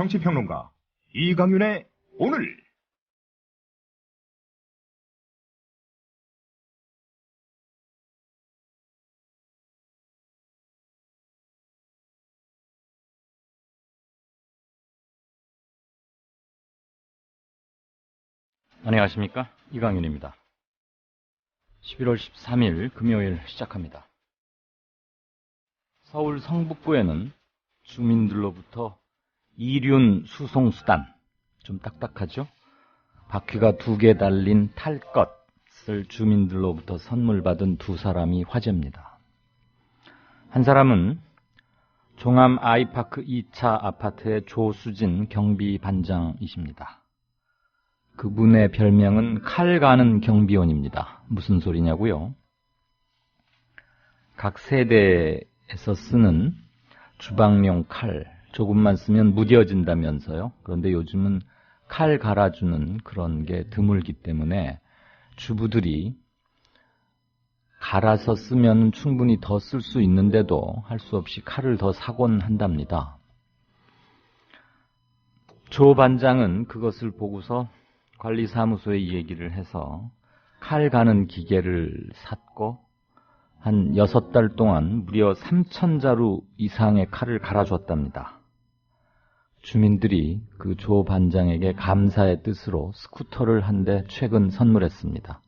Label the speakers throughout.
Speaker 1: 정치평론가 이강윤의 오늘.
Speaker 2: 안녕하십니까, 이강윤입니다. 11월 13일 금요일 시작합니다. 서울 성북구에는 주민들로부터 이륜 수송수단, 좀 딱딱하죠? 바퀴가 2개 달린 탈 것을 주민들로부터 선물 받은 두 사람이 화제입니다. 한 사람은 종암 아이파크 2차 아파트의 조수진 경비반장이십니다. 그분의 별명은 칼 가는 경비원입니다. 무슨 소리냐고요? 각 세대에서 쓰는 주방용 칼, 조금만 쓰면 무뎌진다면서요. 그런데 요즘은 칼 갈아주는 그런 게 드물기 때문에 주부들이 갈아서 쓰면 충분히 더 쓸 수 있는데도 할 수 없이 칼을 더 사곤 한답니다. 조 반장은 그것을 보고서 관리사무소에 이 얘기를 해서 칼 가는 기계를 샀고 한 6달 동안 무려 3,000자루 이상의 칼을 갈아줬답니다. 주민들이 그 조 반장에게 감사의 뜻으로 스쿠터를 한 대 최근 선물했습니다.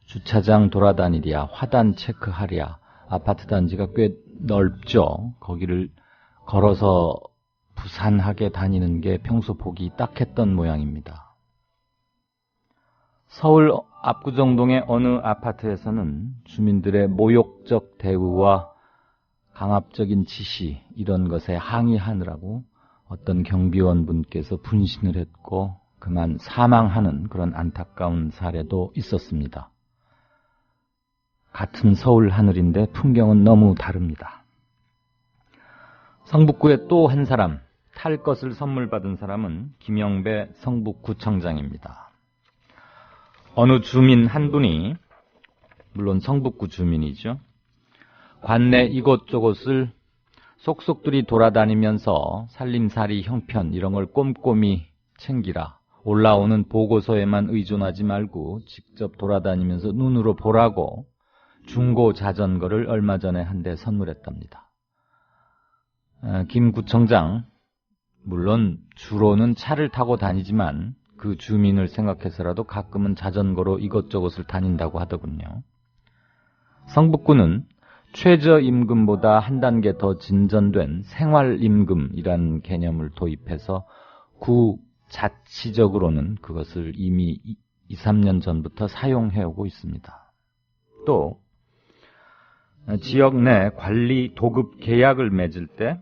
Speaker 2: 주차장 돌아다니랴, 화단 체크하랴, 아파트 단지가 꽤 넓죠. 거기를 걸어서 부산하게 다니는 게 평소 보기 딱했던 모양입니다. 서울 압구정동의 어느 아파트에서는 주민들의 모욕적 대우와 강압적인 지시, 이런 것에 항의하느라고 어떤 경비원 분께서 분신을 했고 그만 사망하는 그런 안타까운 사례도 있었습니다. 같은 서울 하늘인데 풍경은 너무 다릅니다. 성북구의 또 한 사람, 탈 것을 선물 받은 사람은 김영배 성북구청장입니다. 어느 주민 한 분이, 물론 성북구 주민이죠, 관내 이곳저곳을 속속들이 돌아다니면서 살림살이 형편 이런 걸 꼼꼼히 챙기라, 올라오는 보고서에만 의존하지 말고 직접 돌아다니면서 눈으로 보라고 중고 자전거를 얼마 전에 한 대 선물했답니다. 김 구청장, 물론 주로는 차를 타고 다니지만 그 주민을 생각해서라도 가끔은 자전거로 이것저것을 다닌다고 하더군요. 성북구는 최저임금보다 한 단계 더 진전된 생활임금이라는 개념을 도입해서 구 자치적으로는 그것을 이미 2, 3년 전부터 사용해오고 있습니다. 또 지역 내 관리 도급 계약을 맺을 때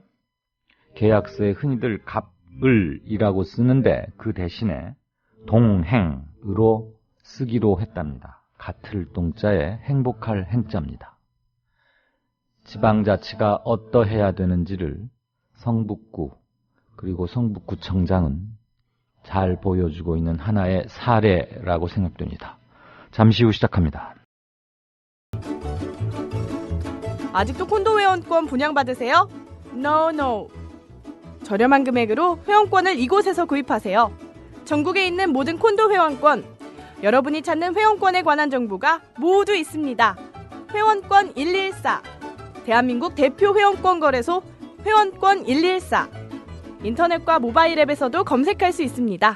Speaker 2: 계약서에 흔히들 갑을이라고 쓰는데 그 대신에 동행으로 쓰기로 했답니다. 같을 동자에 행복할 행자입니다. 지방자치가 어떠해야 되는지를 성북구 그리고 성북구청장은 잘 보여주고 있는 하나의 사례라고 생각됩니다. 잠시 후 시작합니다.
Speaker 3: 아직도 콘도 회원권 분양받으세요? No. 저렴한 금액으로 회원권을 이곳에서 구입하세요. 전국에 있는 모든 콘도 회원권, 여러분이 찾는 회원권에 관한 정보가 모두 있습니다. 회원권 114, 대한민국 대표 회원권 거래소 회원권 114. 인터넷과 모바일 앱에서도 검색할 수 있습니다.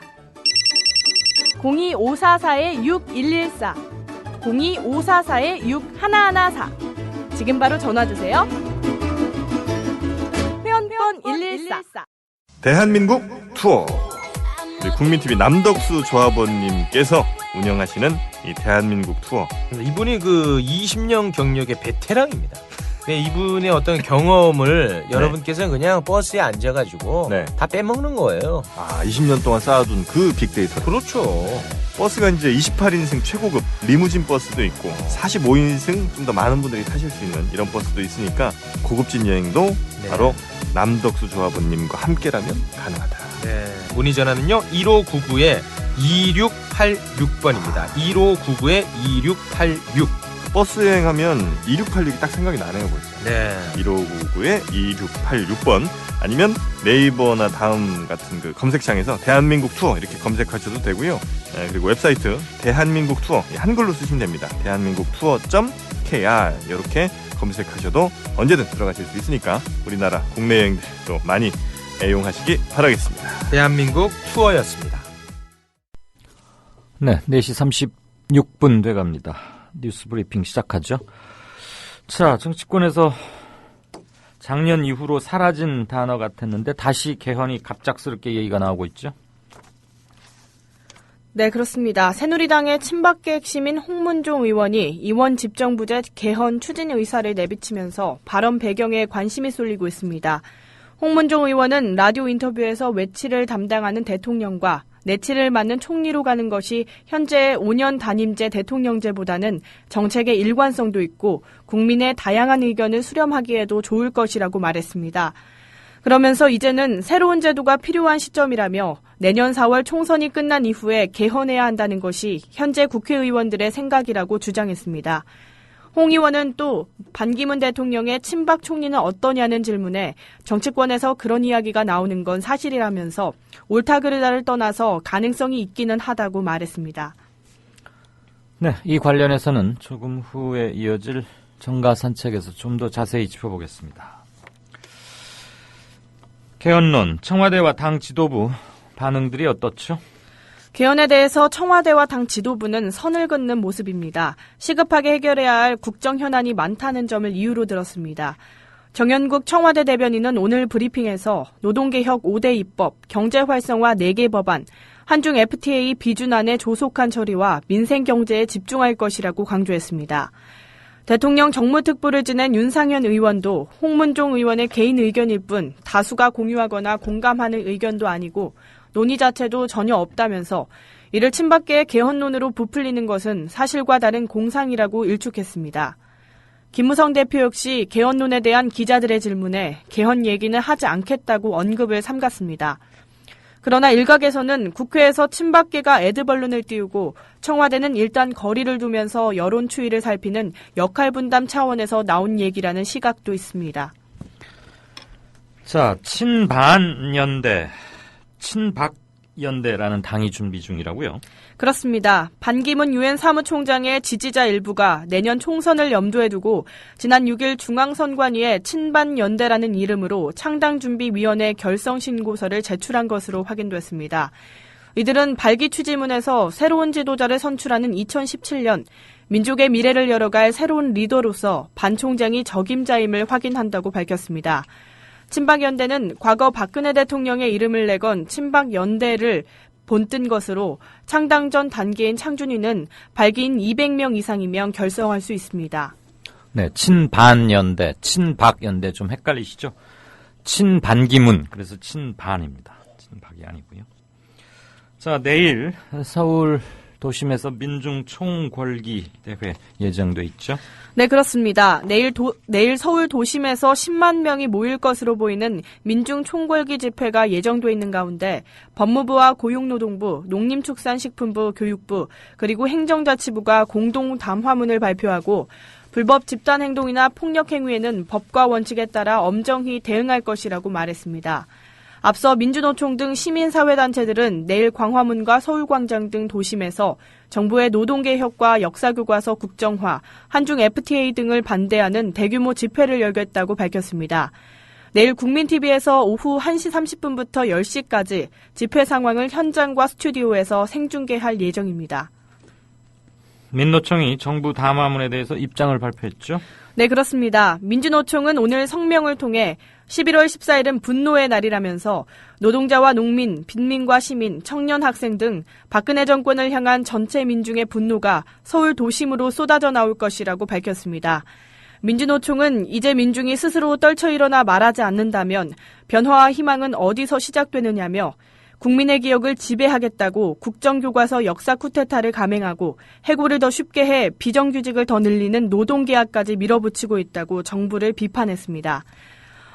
Speaker 3: 02544-6114, 02544-6114. 지금 바로 전화주세요. 회원권 114.
Speaker 4: 대한민국 투어. 우리 국민TV 남덕수 조합원님께서 운영하시는 이 대한민국 투어.
Speaker 5: 이분이 그 20년 경력의 베테랑입니다. 네, 이분의 어떤 경험을 여러분께서는 그냥 버스에 앉아가지고 다 빼먹는 거예요.
Speaker 4: 20년 동안 쌓아둔 그 빅데이터.
Speaker 5: 그렇죠.
Speaker 4: 버스가 이제 28인승 최고급 리무진 버스도 있고 45인승 좀 더 많은 분들이 타실 수 있는 이런 버스도 있으니까 고급진 여행도 바로 남덕수 조합원님과 함께라면 가능하다.
Speaker 5: 네. 문의 전화는요 1599-2686번입니다. 1599-2686.
Speaker 4: 버스 여행하면 2686이 딱 생각이 나네요, 벌써.
Speaker 5: 네.
Speaker 4: 1599에 2686번 아니면 네이버나 다음 같은 그 검색창에서 대한민국 투어 이렇게 검색하셔도 되고요. 그리고 웹사이트 대한민국 투어 한글로 쓰시면 됩니다. 대한민국 투어.kr 이렇게 검색하셔도 언제든 들어가실 수 있으니까 우리나라 국내 여행들도 많이 애용하시기 바라겠습니다.
Speaker 5: 대한민국 투어였습니다.
Speaker 2: 네, 4시 36분 돼갑니다. 뉴스 브리핑 시작하죠. 자, 정치권에서 작년 이후로 사라진 단어 같았는데 다시 개헌이 갑작스럽게 얘기가 나오고 있죠.
Speaker 3: 네, 그렇습니다. 새누리당의 친박계 핵심인 홍문종 의원이 이원 집정부제 개헌 추진 의사를 내비치면서 발언 배경에 관심이 쏠리고 있습니다. 홍문종 의원은 라디오 인터뷰에서 외치를 담당하는 대통령과 내치를 맡는 총리로 가는 것이 현재의 5년 단임제 대통령제보다는 정책의 일관성도 있고 국민의 다양한 의견을 수렴하기에도 좋을 것이라고 말했습니다. 그러면서 이제는 새로운 제도가 필요한 시점이라며 내년 4월 총선이 끝난 이후에 개헌해야 한다는 것이 현재 국회의원들의 생각이라고 주장했습니다. 홍 의원은 또 반기문 대통령의 친박 총리는 어떠냐는 질문에 정치권에서 그런 이야기가 나오는 건 사실이라면서 옳다 그르다를 떠나서 가능성이 있기는 하다고 말했습니다.
Speaker 2: 네, 이 관련해서는 조금 후에 이어질 정가 산책에서 좀 더 자세히 짚어보겠습니다. 개헌론, 청와대와 당 지도부 반응들이 어떻죠?
Speaker 3: 개헌에 대해서 청와대와 당 지도부는 선을 긋는 모습입니다. 시급하게 해결해야 할 국정 현안이 많다는 점을 이유로 들었습니다. 정연국 청와대 대변인은 오늘 브리핑에서 노동개혁 5대 입법, 경제활성화 4개 법안, 한중 FTA 비준안의 조속한 처리와 민생경제에 집중할 것이라고 강조했습니다. 대통령 정무특보를 지낸 윤상현 의원도 홍문종 의원의 개인 의견일 뿐 다수가 공유하거나 공감하는 의견도 아니고 논의 자체도 전혀 없다면서 이를 친박계의 개헌론으로 부풀리는 것은 사실과 다른 공상이라고 일축했습니다. 김무성 대표 역시 개헌론에 대한 기자들의 질문에 개헌 얘기는 하지 않겠다고 언급을 삼갔습니다. 그러나 일각에서는 국회에서 친박계가 애드벌룬을 띄우고 청와대는 일단 거리를 두면서 여론 추이를 살피는 역할 분담 차원에서 나온 얘기라는 시각도 있습니다.
Speaker 2: 자, 친반연대, 친박연대라는 당이 준비 중이라고요?
Speaker 3: 그렇습니다. 반기문 유엔 사무총장의 지지자 일부가 내년 총선을 염두에 두고 지난 6일 중앙선관위에 친반연대라는 이름으로 창당준비위원회 결성신고서를 제출한 것으로 확인됐습니다. 이들은 발기 취지문에서 새로운 지도자를 선출하는 2017년 민족의 미래를 열어갈 새로운 리더로서 반 총장이 적임자임을 확인한다고 밝혔습니다. 친박연대는 과거 박근혜 대통령의 이름을 내건 친박연대를 본뜬 것으로 창당 전 단계인 창준위는 발기인 200명 이상이면 결성할 수 있습니다.
Speaker 2: 네, 친반연대, 친박연대 좀 헷갈리시죠? 친반기문, 그래서 친반입니다. 친박이 아니고요. 자, 내일 서울 도심에서 민중 총궐기 대회 예정돼 있죠?
Speaker 3: 네, 그렇습니다. 내일 서울 도심에서 10만 명이 모일 것으로 보이는 민중 총궐기 집회가 예정돼 있는 가운데 법무부와 고용노동부, 농림축산식품부, 교육부, 그리고 행정자치부가 공동 담화문을 발표하고 불법 집단 행동이나 폭력 행위에는 법과 원칙에 따라 엄정히 대응할 것이라고 말했습니다. 앞서 민주노총 등 시민사회단체들은 내일 광화문과 서울광장 등 도심에서 정부의 노동개혁과 역사교과서 국정화, 한중 FTA 등을 반대하는 대규모 집회를 열겠다고 밝혔습니다. 내일 국민TV에서 오후 1시 30분부터 10시까지 집회 상황을 현장과 스튜디오에서 생중계할 예정입니다.
Speaker 2: 민노총이 정부 담화문에 대해서 입장을 발표했죠?
Speaker 3: 네, 그렇습니다. 민주노총은 오늘 성명을 통해 11월 14일은 분노의 날이라면서 노동자와 농민, 빈민과 시민, 청년 학생 등 박근혜 정권을 향한 전체 민중의 분노가 서울 도심으로 쏟아져 나올 것이라고 밝혔습니다. 민주노총은 이제 민중이 스스로 떨쳐 일어나 말하지 않는다면 변화와 희망은 어디서 시작되느냐며 국민의 기억을 지배하겠다고 국정교과서 역사 쿠데타를 감행하고 해고를 더 쉽게 해 비정규직을 더 늘리는 노동계약까지 밀어붙이고 있다고 정부를 비판했습니다.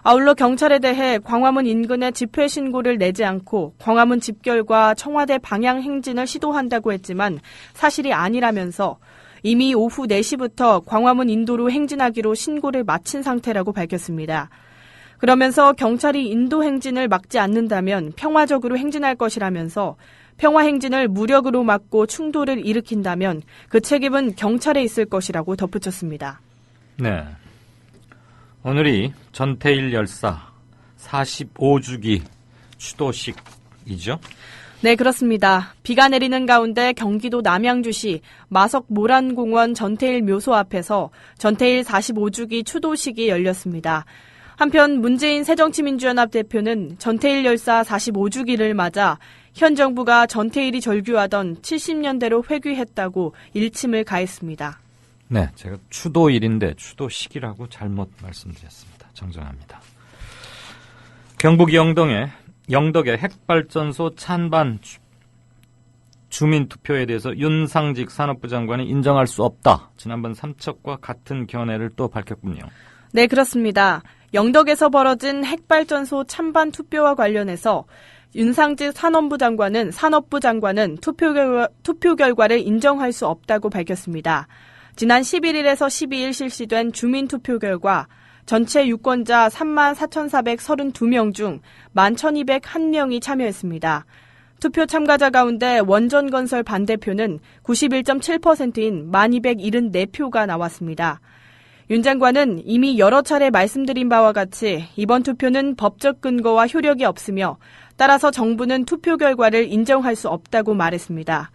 Speaker 3: 아울러 경찰에 대해 광화문 인근에 집회 신고를 내지 않고 광화문 집결과 청와대 방향 행진을 시도한다고 했지만 사실이 아니라면서 이미 오후 4시부터 광화문 인도로 행진하기로 신고를 마친 상태라고 밝혔습니다. 그러면서 경찰이 인도 행진을 막지 않는다면 평화적으로 행진할 것이라면서 평화 행진을 무력으로 막고 충돌을 일으킨다면 그 책임은 경찰에 있을 것이라고 덧붙였습니다.
Speaker 2: 네. 오늘이 전태일 열사 45주기 추도식이죠?
Speaker 3: 네, 그렇습니다. 비가 내리는 가운데 경기도 남양주시 마석 모란공원 전태일 묘소 앞에서 전태일 45주기 추도식이 열렸습니다. 한편 문재인 새정치민주연합 대표는 전태일 열사 45주기를 맞아 현 정부가 전태일이 절규하던 70년대로 회귀했다고 일침을 가했습니다.
Speaker 2: 네, 제가 추도일인데 추도식이라고 잘못 말씀드렸습니다. 정정합니다. 경북 영덕의 핵발전소 찬반 주민투표에 대해서 윤상직 산업부 장관이 인정할 수 없다. 지난번 삼척과 같은 견해를 또 밝혔군요.
Speaker 3: 네, 그렇습니다. 영덕에서 벌어진 핵발전소 찬반 투표와 관련해서 윤상직 산업부 장관은 투표 결과를 인정할 수 없다고 밝혔습니다. 지난 11일에서 12일 실시된 주민투표 결과 전체 유권자 34,432명 중 11,201명이 참여했습니다. 투표 참가자 가운데 원전건설 반대표는 91.7%인 1,274표가 나왔습니다. 윤 장관은 이미 여러 차례 말씀드린 바와 같이 이번 투표는 법적 근거와 효력이 없으며 따라서 정부는 투표 결과를 인정할 수 없다고 말했습니다.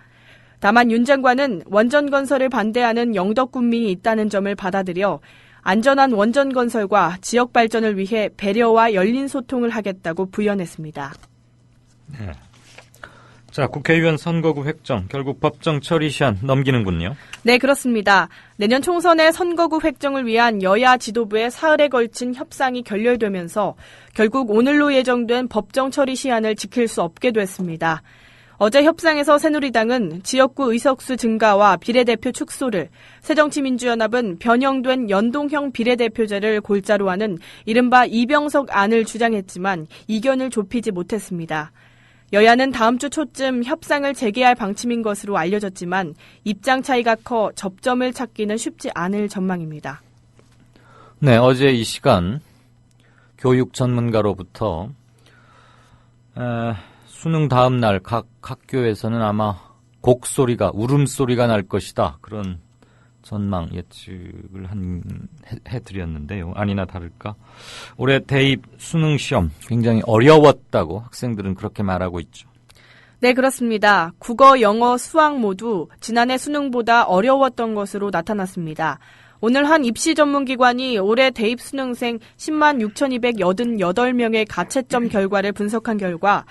Speaker 3: 다만 윤 장관은 원전 건설을 반대하는 영덕 군민이 있다는 점을 받아들여 안전한 원전 건설과 지역 발전을 위해 배려와 열린 소통을 하겠다고 부연했습니다.
Speaker 2: 네. 자, 국회의원 선거구 획정 결국 법정 처리 시한 넘기는군요.
Speaker 3: 네, 그렇습니다. 내년 총선의 선거구 획정을 위한 여야 지도부의 사흘에 걸친 협상이 결렬되면서 결국 오늘로 예정된 법정 처리 시한을 지킬 수 없게 됐습니다. 어제 협상에서 새누리당은 지역구 의석수 증가와 비례대표 축소를, 새정치민주연합은 변형된 연동형 비례대표제를 골자로 하는 이른바 이병석 안을 주장했지만 이견을 좁히지 못했습니다. 여야는 다음 주 초쯤 협상을 재개할 방침인 것으로 알려졌지만 입장 차이가 커 접점을 찾기는 쉽지 않을 전망입니다.
Speaker 2: 네, 어제 이 시간 교육 전문가로부터 수능 다음 날 각 학교에서는 아마 곡소리가, 울음소리가 날 것이다. 그런 전망 예측을 해드렸는데요. 아니나 다를까. 올해 대입 수능 시험 굉장히 어려웠다고 학생들은 그렇게 말하고 있죠.
Speaker 3: 네, 그렇습니다. 국어, 영어, 수학 모두 지난해 수능보다 어려웠던 것으로 나타났습니다. 오늘 한 입시 전문기관이 올해 대입 수능생 10만 6,288명의 가채점 결과를 분석한 결과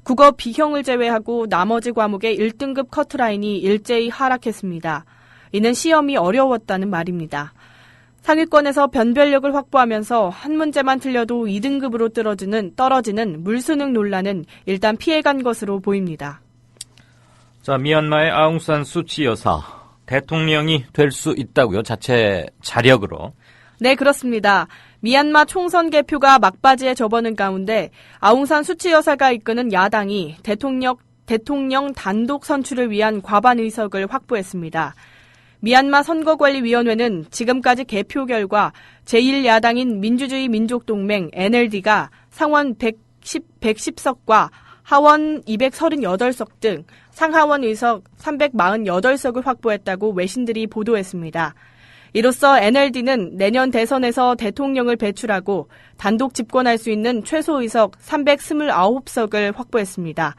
Speaker 3: 국어 B형을 제외하고 나머지 과목의 1등급 커트라인이 일제히 하락했습니다. 이는 시험이 어려웠다는 말입니다. 상위권에서 변별력을 확보하면서 한 문제만 틀려도 2등급으로 떨어지는 물수능 논란은 일단 피해간 것으로 보입니다.
Speaker 2: 자, 미얀마의 아웅산 수치 여사 대통령이 될 수 있다고요? 자체 자력으로.
Speaker 3: 네, 그렇습니다. 미얀마 총선 개표가 막바지에 접어든 가운데 아웅산 수치 여사가 이끄는 야당이 대통령 단독 선출을 위한 과반 의석을 확보했습니다. 미얀마 선거관리위원회는 지금까지 개표 결과 제1야당인 민주주의 민족동맹 NLD가 상원 110석과 하원 238석 등 상하원 의석 348석을 확보했다고 외신들이 보도했습니다. 이로써 NLD는 내년 대선에서 대통령을 배출하고 단독 집권할 수 있는 최소 의석 329석을 확보했습니다.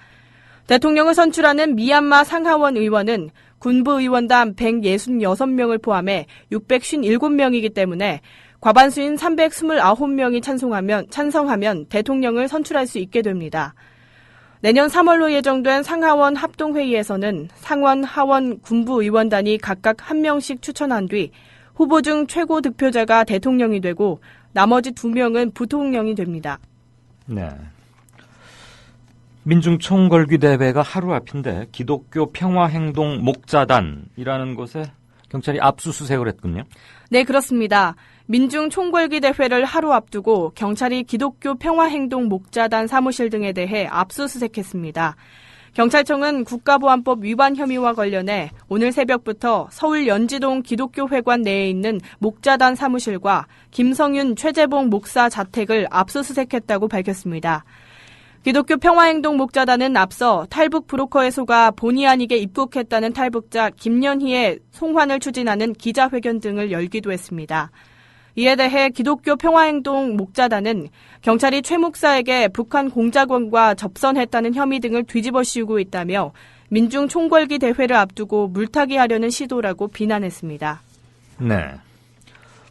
Speaker 3: 대통령을 선출하는 미얀마 상하원 의원은 군부 의원단 166명을 포함해 657명이기 때문에 과반수인 329명이 찬성하면 대통령을 선출할 수 있게 됩니다. 내년 3월로 예정된 상하원 합동회의에서는 상원, 하원, 군부 의원단이 각각 1명씩 추천한 뒤 후보 중 최고 득표자가 대통령이 되고 나머지 2명은 부통령이 됩니다.
Speaker 2: 네. 민중총궐기대회가 하루 앞인데 기독교 평화행동 목자단이라는 곳에 경찰이 압수수색을 했군요.
Speaker 3: 네, 그렇습니다. 민중총궐기대회를 하루 앞두고 경찰이 기독교 평화행동 목자단 사무실 등에 대해 압수수색했습니다. 경찰청은 국가보안법 위반 혐의와 관련해 오늘 새벽부터 서울 연지동 기독교회관 내에 있는 목자단 사무실과 김성윤 최재봉 목사 자택을 압수수색했다고 밝혔습니다. 기독교 평화행동 목자단은 앞서 탈북 브로커에 속아 본의 아니게 입국했다는 탈북자 김연희의 송환을 추진하는 기자회견 등을 열기도 했습니다. 이에 대해 기독교 평화행동 목자단은 경찰이 최 목사에게 북한 공작원과 접선했다는 혐의 등을 뒤집어 씌우고 있다며 민중 총궐기 대회를 앞두고 물타기 하려는 시도라고 비난했습니다.
Speaker 2: 네.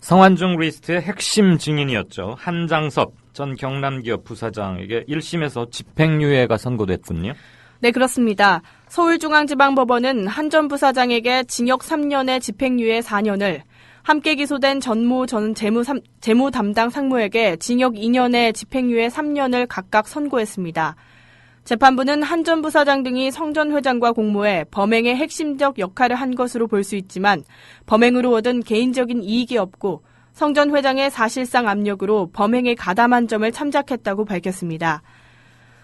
Speaker 2: 성완종 리스트의 핵심 증인이었죠. 한장섭 전 경남기업 부사장에게 1심에서 집행유예가 선고됐군요.
Speaker 3: 네, 그렇습니다. 서울중앙지방법원은 한 전 부사장에게 징역 3년에 집행유예 4년을, 함께 기소된 전모 전 재무 담당 상무에게 징역 2년에 집행유예 3년을 각각 선고했습니다. 재판부는 한 전 부사장 등이 성전 회장과 공모해 범행의 핵심적 역할을 한 것으로 볼 수 있지만 범행으로 얻은 개인적인 이익이 없고 성전 회장의 사실상 압력으로 범행에 가담한 점을 참작했다고 밝혔습니다.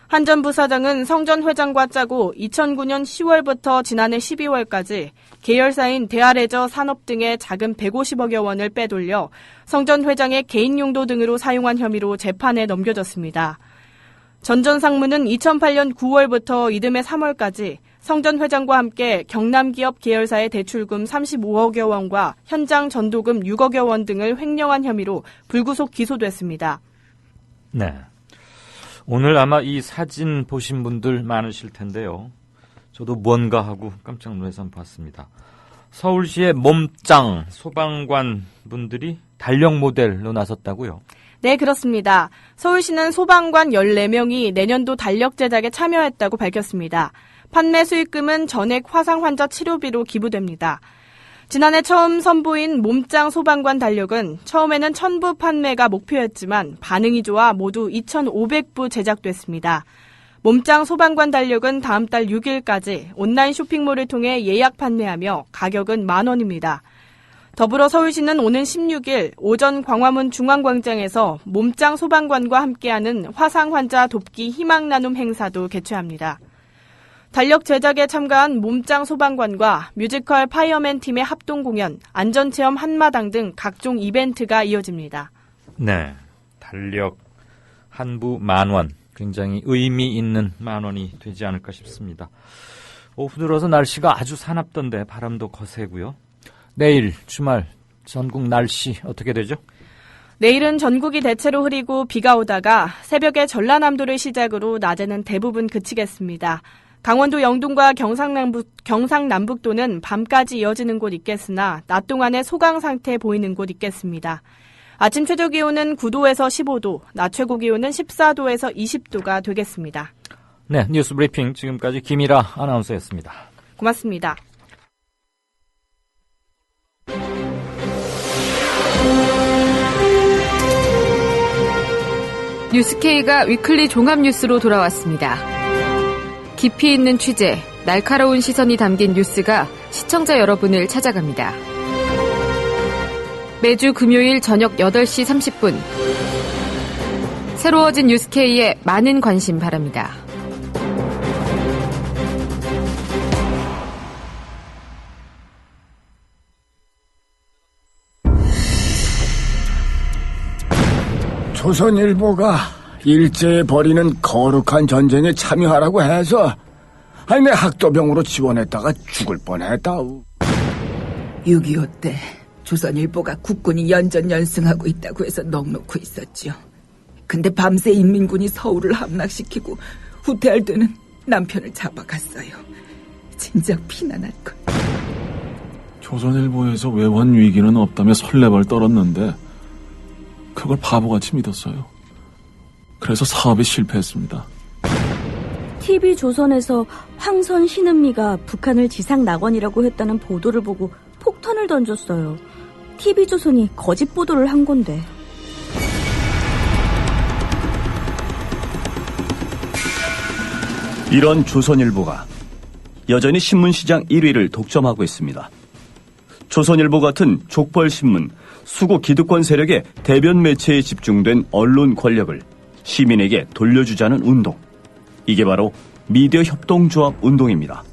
Speaker 3: 한 전 부사장은 성전 회장과 짜고 2009년 10월부터 지난해 12월까지 계열사인 대하레저 산업 등의 자금 150억여 원을 빼돌려 성전 회장의 개인 용도 등으로 사용한 혐의로 재판에 넘겨졌습니다. 전 전 상무는 2008년 9월부터 이듬해 3월까지 성전 회장과 함께 경남기업 계열사의 대출금 35억여 원과 현장 전도금 6억여 원 등을 횡령한 혐의로 불구속 기소됐습니다.
Speaker 2: 네. 오늘 아마 이 사진 보신 분들 많으실 텐데요. 저도 뭔가 하고 깜짝 놀라서 한번 봤습니다. 서울시의 몸짱 소방관 분들이 달력 모델로 나섰다고요?
Speaker 3: 네, 그렇습니다. 서울시는 소방관 14명이 내년도 달력 제작에 참여했다고 밝혔습니다. 판매 수익금은 전액 화상 환자 치료비로 기부됩니다. 지난해 처음 선보인 몸짱 소방관 달력은 처음에는 1000부 판매가 목표였지만 반응이 좋아 모두 2500부 제작됐습니다. 몸짱 소방관 달력은 다음 달 6일까지 온라인 쇼핑몰을 통해 예약 판매하며 가격은 10,000원입니다. 더불어 서울시는 오는 16일 오전 광화문 중앙광장에서 몸짱 소방관과 함께하는 화상 환자 돕기 희망 나눔 행사도 개최합니다. 달력 제작에 참가한 몸짱 소방관과 뮤지컬 파이어맨 팀의 합동 공연, 안전체험 한마당 등 각종 이벤트가 이어집니다.
Speaker 2: 네, 달력 한 부 10,000원, 굉장히 의미 있는 10,000원이 되지 않을까 싶습니다. 오후 들어서 날씨가 아주 사납던데 바람도 거세고요. 내일 주말 전국 날씨 어떻게 되죠?
Speaker 3: 내일은 전국이 대체로 흐리고 비가 오다가 새벽에 전라남도를 시작으로 낮에는 대부분 그치겠습니다. 강원도 영동과 경상남북도는 밤까지 이어지는 곳 있겠으나 낮 동안에 소강 상태 보이는 곳 있겠습니다. 아침 최저 기온은 9도에서 15도, 낮 최고 기온은 14도에서 20도가 되겠습니다.
Speaker 2: 네, 뉴스 브리핑 지금까지 김일아 아나운서였습니다.
Speaker 3: 고맙습니다.
Speaker 6: 뉴스K가 위클리 종합뉴스로 돌아왔습니다. 깊이 있는 취재, 날카로운 시선이 담긴 뉴스가 시청자 여러분을 찾아갑니다. 매주 금요일 저녁 8시 30분 새로워진 뉴스K에 많은 관심 바랍니다.
Speaker 7: 조선일보가 일제에 벌이는 거룩한 전쟁에 참여하라고 해서 내 학도병으로 지원했다가 죽을 뻔했다우.
Speaker 8: 6.25 때 조선일보가 국군이 연전연승하고 있다고 해서 넋놓고 있었죠. 근데 밤새 인민군이 서울을 함락시키고 후퇴할 때는 남편을 잡아갔어요. 진작 피난할걸.
Speaker 9: 조선일보에서 외환 위기는 없다며 설레발 떨었는데 그걸 바보같이 믿었어요. 그래서 사업에 실패했습니다.
Speaker 10: TV조선에서 황선 신은미가 북한을 지상 낙원이라고 했다는 보도를 보고 폭탄을 던졌어요. TV조선이 거짓 보도를 한 건데.
Speaker 11: 이런 조선일보가 여전히 신문시장 1위를 독점하고 있습니다. 조선일보 같은 족벌신문, 수구 기득권 세력의 대변 매체에 집중된 언론 권력을 시민에게 돌려주자는 운동. 이게 바로 미디어 협동조합 운동입니다.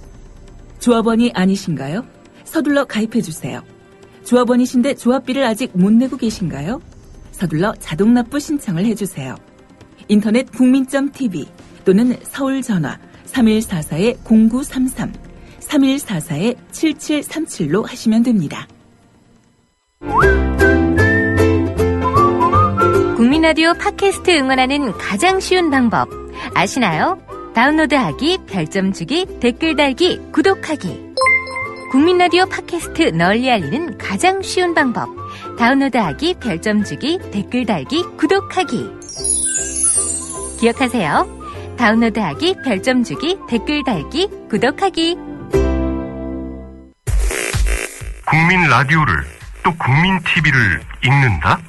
Speaker 8: 조합원이 아니신가요? 서둘러 가입해주세요. 조합원이신데 조합비를 아직 못 내고 계신가요? 서둘러 자동납부 신청을 해주세요. 인터넷 국민.tv 또는 서울 전화 3144-0933, 3144-7737로 하시면 됩니다.
Speaker 12: 국민라디오 팟캐스트 응원하는 가장 쉬운 방법 아시나요? 다운로드하기, 별점 주기, 댓글 달기, 구독하기. 국민라디오 팟캐스트 널리 알리는 가장 쉬운 방법. 다운로드하기, 별점 주기, 댓글 달기, 구독하기. 기억하세요. 다운로드하기, 별점 주기, 댓글 달기, 구독하기.
Speaker 13: 국민 라디오를 또 국민 TV를 읽는다?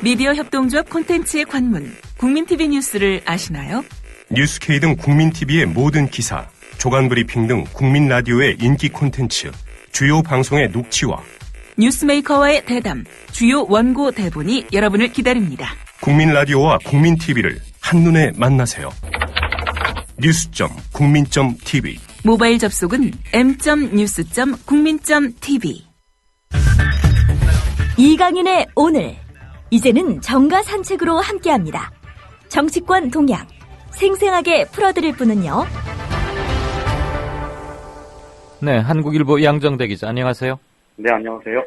Speaker 8: 미디어 협동조합 콘텐츠의 관문, 국민TV 뉴스를 아시나요?
Speaker 13: 뉴스K 등 국민 TV의 모든 기사, 조간 브리핑 등 국민 라디오의 인기 콘텐츠, 주요 방송의 녹취와
Speaker 8: 뉴스메이커와의 대담, 주요 원고 대본이 여러분을 기다립니다.
Speaker 13: 국민 라디오와 국민 TV를 한눈에 만나세요. news.국민.tv
Speaker 8: 모바일 접속은 m.news.국민.tv.
Speaker 10: 이강윤의 오늘. 이제는 정가 산책으로 함께합니다. 정치권 동향 생생하게 풀어드릴 분은요.
Speaker 2: 네, 한국일보 양정대 기자 안녕하세요.
Speaker 14: 네, 안녕하세요.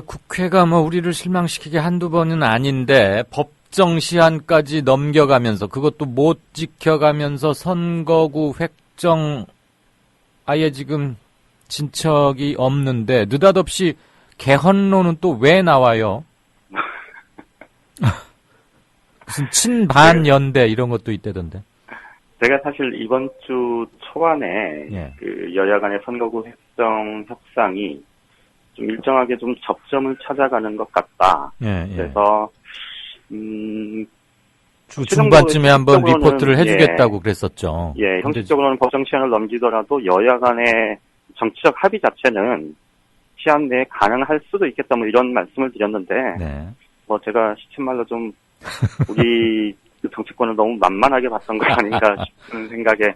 Speaker 2: 국회가 우리를 실망시키게 한두 번은 아닌데 법정 시한까지 넘겨가면서 그것도 못 지켜가면서 선거구 획정 아예 지금 진척이 없는데 느닷없이 개헌론은 또 왜 나와요? 무슨 친반연대 이런 것도 있다던데.
Speaker 14: 제가 사실 이번 주 초반에 그 여야 간의 선거구 획정 협상이 좀 일정하게 좀 접점을 찾아가는 것 같다. 그래서
Speaker 2: 주 중반쯤에 한번 리포트를 해주겠다고 그랬었죠.
Speaker 14: 예, 형식적으로는 법정 시한을 넘기더라도 여야 간의 정치적 합의 자체는 시한 내에 가능할 수도 있겠다 이런 말씀을 드렸는데 제가 시쳇말로 좀 우리 정치권을 너무 만만하게 봤던 거 아닌가 싶은 생각에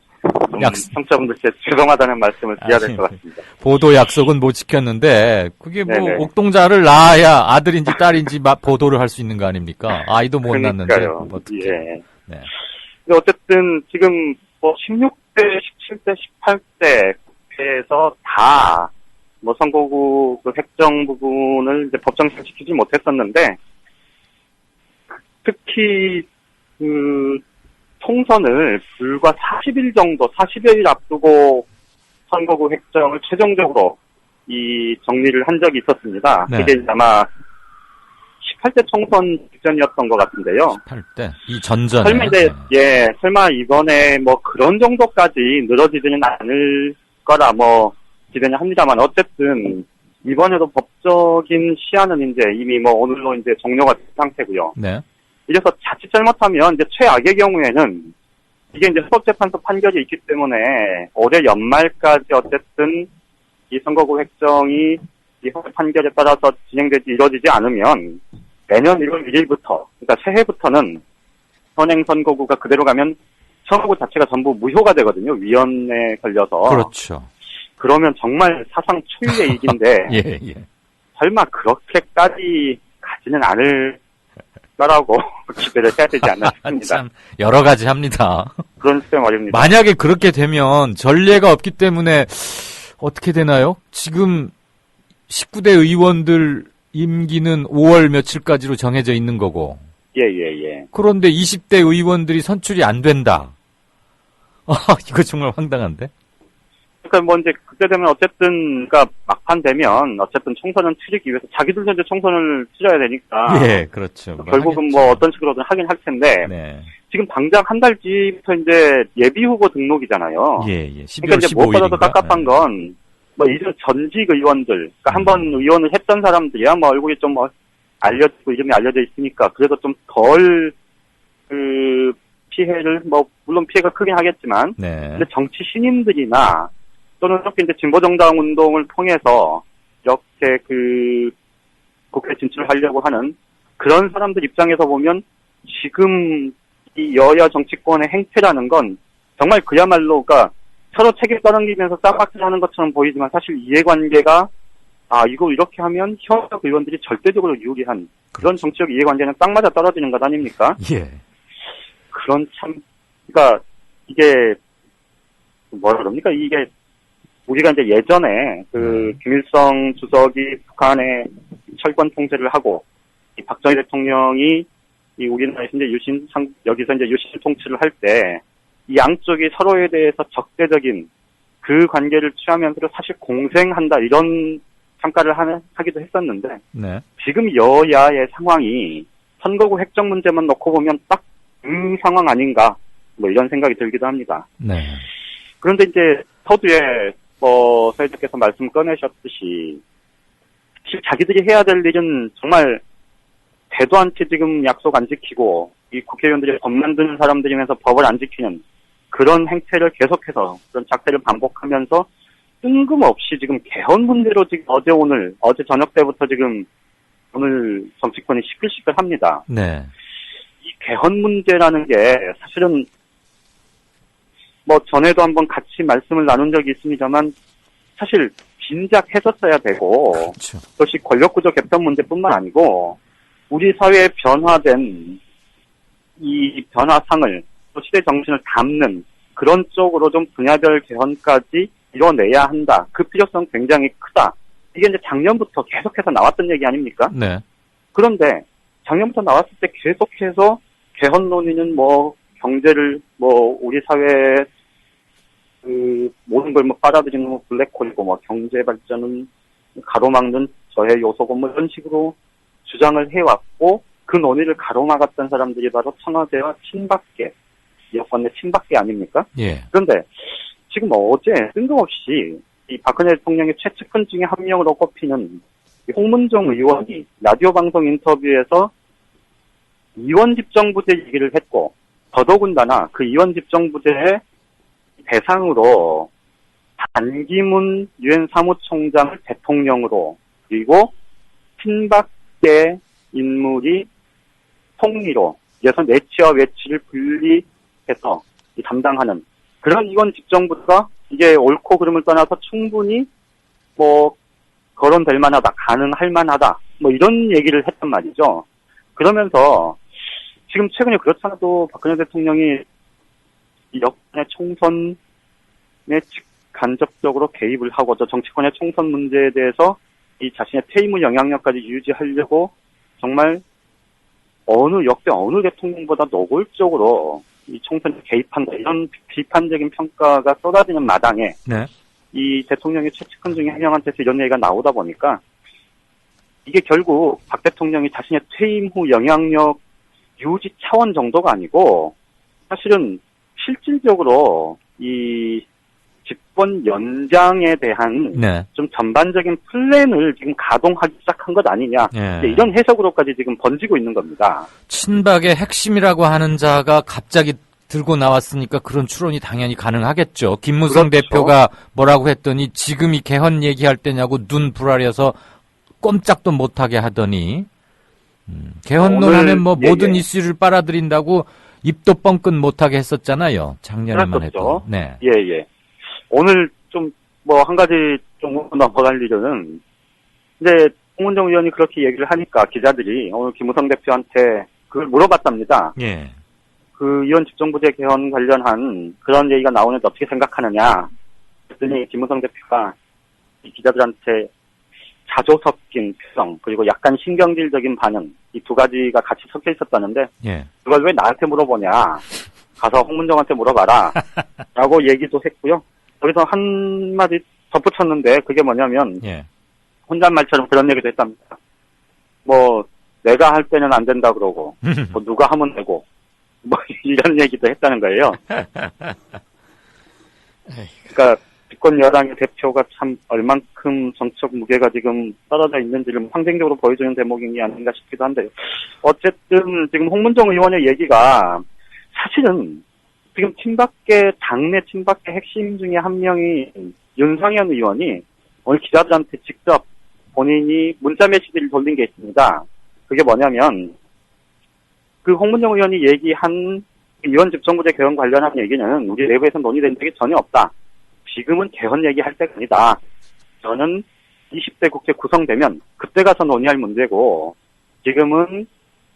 Speaker 14: 좀 청취자분들께 죄송하다는 말씀을 드려야 될 것 같습니다.
Speaker 2: 보도 약속은 못 지켰는데 그게 옥동자를 낳아야 아들인지 딸인지 보도를 할 수 있는 거 아닙니까? 아이도 못 낳는데.
Speaker 14: 예. 네. 어쨌든 지금 16대, 17대, 18대 국회에서 다 선거구 획정 부분을 이제 법정시를 지키지 못했었는데 특히 총선을 불과 40일 정도, 40여일 앞두고 선거구 획정을 최종적으로 정리를 한 적이 있었습니다. 그게 아마 18대 총선 직전이었던 것 같은데요.
Speaker 2: 18대? 이 전전에?
Speaker 14: 설마 이번에 그런 정도까지 늘어지지는 않을 거라 기대는 합니다만 어쨌든 이번에도 법적인 시한은 이제 이미 오늘로 이제 종료가 된 상태고요.
Speaker 2: 네.
Speaker 14: 이래서 자칫 잘못하면 이제 최악의 경우에는 이게 이제 헌법재판소 판결이 있기 때문에 올해 연말까지 어쨌든 이 선거구 획정이 이 헌법 판결에 따라서 이루어지지 않으면 내년 1월 1일부터 그러니까 새해부터는 현행 선거구가 그대로 가면 선거구 자체가 전부 무효가 되거든요. 위헌에 걸려서.
Speaker 2: 그렇죠.
Speaker 14: 그러면 정말 사상 초유의 일인데 설마 그렇게까지 가지는 않을 거라고 기대를 해야 되지 않나 싶습니다.
Speaker 2: 참 여러 가지 합니다.
Speaker 14: 그런 셈 말입니다.
Speaker 2: 만약에 그렇게 되면 전례가 없기 때문에 어떻게 되나요? 지금 19대 의원들 임기는 5월 며칠까지로 정해져 있는 거고.
Speaker 14: 예.
Speaker 2: 그런데 20대 의원들이 선출이 안 된다. 이거 정말 황당한데?
Speaker 14: 그러니까 이제 그때 되면 어쨌든 막판 되면 어쨌든 총선은 치르기 위해서 자기들도 이제 총선을 치러야 되니까.
Speaker 2: 예, 그렇죠.
Speaker 14: 결국은 어떤 식으로든 하긴 할 텐데. 지금 당장 한 달 뒤부터 이제 예비 후보 등록이잖아요.
Speaker 2: 예.
Speaker 14: 그러니까 이제 무엇보다도 깝깝한 건 이전 전직 의원들, 그러니까 한번 의원을 했던 사람들이야 얼굴이 좀 알려지고 이름이 알려져 있으니까 그래도 좀 덜 피해를 물론 피해가 크긴 하겠지만. 근데 정치 신인들이나 또는 이렇게 이제 진보정당 운동을 통해서 이렇게 국회 진출하려고 하는 그런 사람들 입장에서 보면 지금 이 여야 정치권의 행태라는 건 정말 그야말로 그러니까 서로 책임 떠넘기면서 쌈박질 하는 것처럼 보이지만 사실 이해관계가 이거 이렇게 하면 현역 의원들이 절대적으로 유리한 그런 정치적 이해관계는 딱 맞아 떨어지는 것 아닙니까?
Speaker 2: 예.
Speaker 14: 그런 그러니까 이게 뭐라 그럽니까? 이게 우리가 이제 예전에 김일성 주석이 북한의 철권 통제를 하고 이 박정희 대통령이 이 우리나라에서 이제 여기서 이제 유신 통치를 할 때 이 양쪽이 서로에 대해서 적대적인 그 관계를 취하면서도 사실 공생한다 이런 평가를 하기도 했었는데
Speaker 2: 네.
Speaker 14: 지금 여야의 상황이 선거구 획정 문제만 놓고 보면 딱 그 상황 아닌가 뭐 이런 생각이 들기도 합니다.
Speaker 2: 네.
Speaker 14: 그런데 이제 서두에 서희대께서 말씀 꺼내셨듯이 사실 자기들이 해야 될 일은 정말 대도 않게 지금 약속 안 지키고 이 국회의원들이 법 만드는 사람들이면서 법을 안 지키는 그런 행태를 계속해서 그런 작태를 반복하면서 뜬금없이 지금 개헌 문제로 지금 어제 저녁 때부터 지금 오늘 정치권이 시끌시끌합니다.
Speaker 2: 네.
Speaker 14: 이 개헌 문제라는 게 사실은 전에도 한번 같이 말씀을 나눈 적이 있습니다만 사실 진작했었어야 되고
Speaker 2: 그렇죠.
Speaker 14: 그것이 권력구조 개편 문제뿐만 아니고 우리 사회에 변화된 이 변화상을 또 시대 정신을 담는 그런 쪽으로 좀 분야별 개헌까지 이뤄내야 한다. 그 필요성 굉장히 크다. 이게 이제 작년부터 계속해서 나왔던 얘기 아닙니까?
Speaker 2: 네.
Speaker 14: 그런데 작년부터 나왔을 때 계속해서 개헌 논의는 경제를 우리 사회에 모든 걸 빨아들이는 블랙홀이고 경제 발전은 가로막는 저해 요소고 이런 식으로 주장을 해왔고 그 논의를 가로막았던 사람들이 바로 청와대와 친박계, 여권 내 친박계 아닙니까?
Speaker 2: 예.
Speaker 14: 그런데 지금 어제 뜬금없이 이 박근혜 대통령의 최측근 중에 한 명으로 꼽히는 홍문종 의원이 라디오 방송 인터뷰에서 이원 집정부제 얘기를 했고 더더군다나 그 이원 집정부제의 대상으로 반기문 유엔 사무총장을 대통령으로 그리고 친박계 인물이 통리로 그래서 내치와 외치를 분리해서 담당하는 그런 이원 집정부가 이게 옳고 그름을 떠나서 충분히 거론될 만하다, 가능할 만하다, 이런 얘기를 했단 말이죠. 그러면서 지금 최근에 그렇지 않아도 박근혜 대통령이 이 여권의 총선에 간접적으로 개입을 하고 정치권의 총선 문제에 대해서 이 자신의 퇴임 영향력까지 유지하려고 정말 역대 어느 대통령보다 노골적으로 이 총선에 개입한다 이런 비판적인 평가가 쏟아지는 마당에
Speaker 2: 네.
Speaker 14: 이 대통령의 최측근 중에 한 명한테서 이런 얘기가 나오다 보니까 이게 결국 박 대통령이 자신의 퇴임 후 영향력 유지 차원 정도가 아니고 사실은 실질적으로 이 집권 연장에 대한
Speaker 2: 네.
Speaker 14: 좀 전반적인 플랜을 지금 가동하기 시작한 것 아니냐
Speaker 2: 네.
Speaker 14: 이런 해석으로까지 지금 번지고 있는 겁니다.
Speaker 2: 친박의 핵심이라고 하는 자가 갑자기 들고 나왔으니까 그런 추론이 당연히 가능하겠죠. 김무성
Speaker 14: 그렇죠.
Speaker 2: 대표가 뭐라고 했더니 지금이 개헌 얘기할 때냐고 눈 부라려서 꼼짝도 못하게 하더니 개헌론 하면 모든 이슈를 빨아들인다고 입도 뻥끗 못하게 했었잖아요. 작년에만 해도. 네.
Speaker 14: 예. 오늘 좀 한 가지 좀 넘어갈 일은 이제 홍문정 의원이 그렇게 얘기를 하니까 기자들이 오늘 김무성 대표한테 그걸 물어봤답니다.
Speaker 2: 예.
Speaker 14: 그 이원 집정부제 개헌 관련한 그런 얘기가 나오는데 어떻게 생각하느냐. 그랬더니 김무성 대표가 이 기자들한테 자조 섞인 표정 그리고 약간 신경질적인 반응 이 두 가지가 같이 섞여 있었다는데
Speaker 2: 예.
Speaker 14: 그걸 왜 나한테 물어보냐. 가서 홍문정한테 물어봐라. 라고 얘기도 했고요. 거기서 한마디 덧붙였는데 그게 뭐냐면
Speaker 2: 예.
Speaker 14: 혼잣말처럼 그런 얘기도 했답니다. 내가 할 때는 안 된다 그러고 누가 하면 되고 이런 얘기도 했다는 거예요. 그러니까 집권 여당의 대표가 참 얼만큼 정책 무게가 지금 떨어져 있는지를 상징적으로 보여주는 대목이 아닌가 싶기도 한데요. 어쨌든 지금 홍문정 의원의 얘기가 사실은 지금 당내 친박계 핵심 중에 한 명이 윤상현 의원이 오늘 기자들한테 직접 본인이 문자 메시지를 돌린 게 있습니다. 그게 뭐냐면 그 홍문정 의원이 얘기한 이원 집정부제 개헌 관련한 얘기는 우리 내부에서 논의된 적이 전혀 없다. 지금은 개헌 얘기할 때가 아니다. 저는 20대 국회 구성되면 그때 가서 논의할 문제고 지금은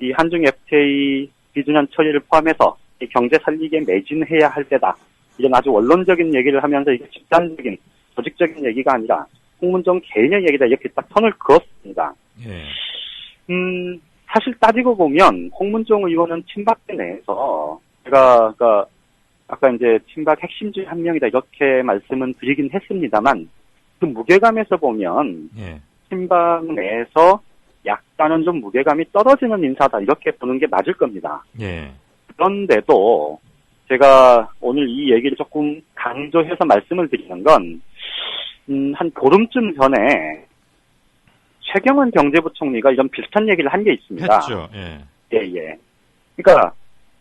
Speaker 14: 이 한중 FTA 비준연 처리를 포함해서 이 경제 살리기에 매진해야 할 때다. 이런 아주 원론적인 얘기를 하면서 이게 집단적인 조직적인 얘기가 아니라 홍문종 개인의 얘기다. 이렇게 딱 선을 그었습니다.
Speaker 5: 예.
Speaker 14: 사실 따지고 보면 홍문종 의원은 친박계 내에서 제가 아까 이제 친박 핵심 중 한 명이다 이렇게 말씀은 드리긴 했습니다만 그 무게감에서 보면
Speaker 5: 예.
Speaker 14: 친박 내에서 약간은 좀 무게감이 떨어지는 인사다 이렇게 보는 게 맞을 겁니다.
Speaker 5: 예.
Speaker 14: 그런데도 제가 오늘 이 얘기를 조금 강조해서 말씀을 드리는 건 한 보름쯤 전에 최경환 경제부총리가 이런 비슷한 얘기를 한 게 있습니다.
Speaker 5: 했죠. 예.
Speaker 14: 예. 그러니까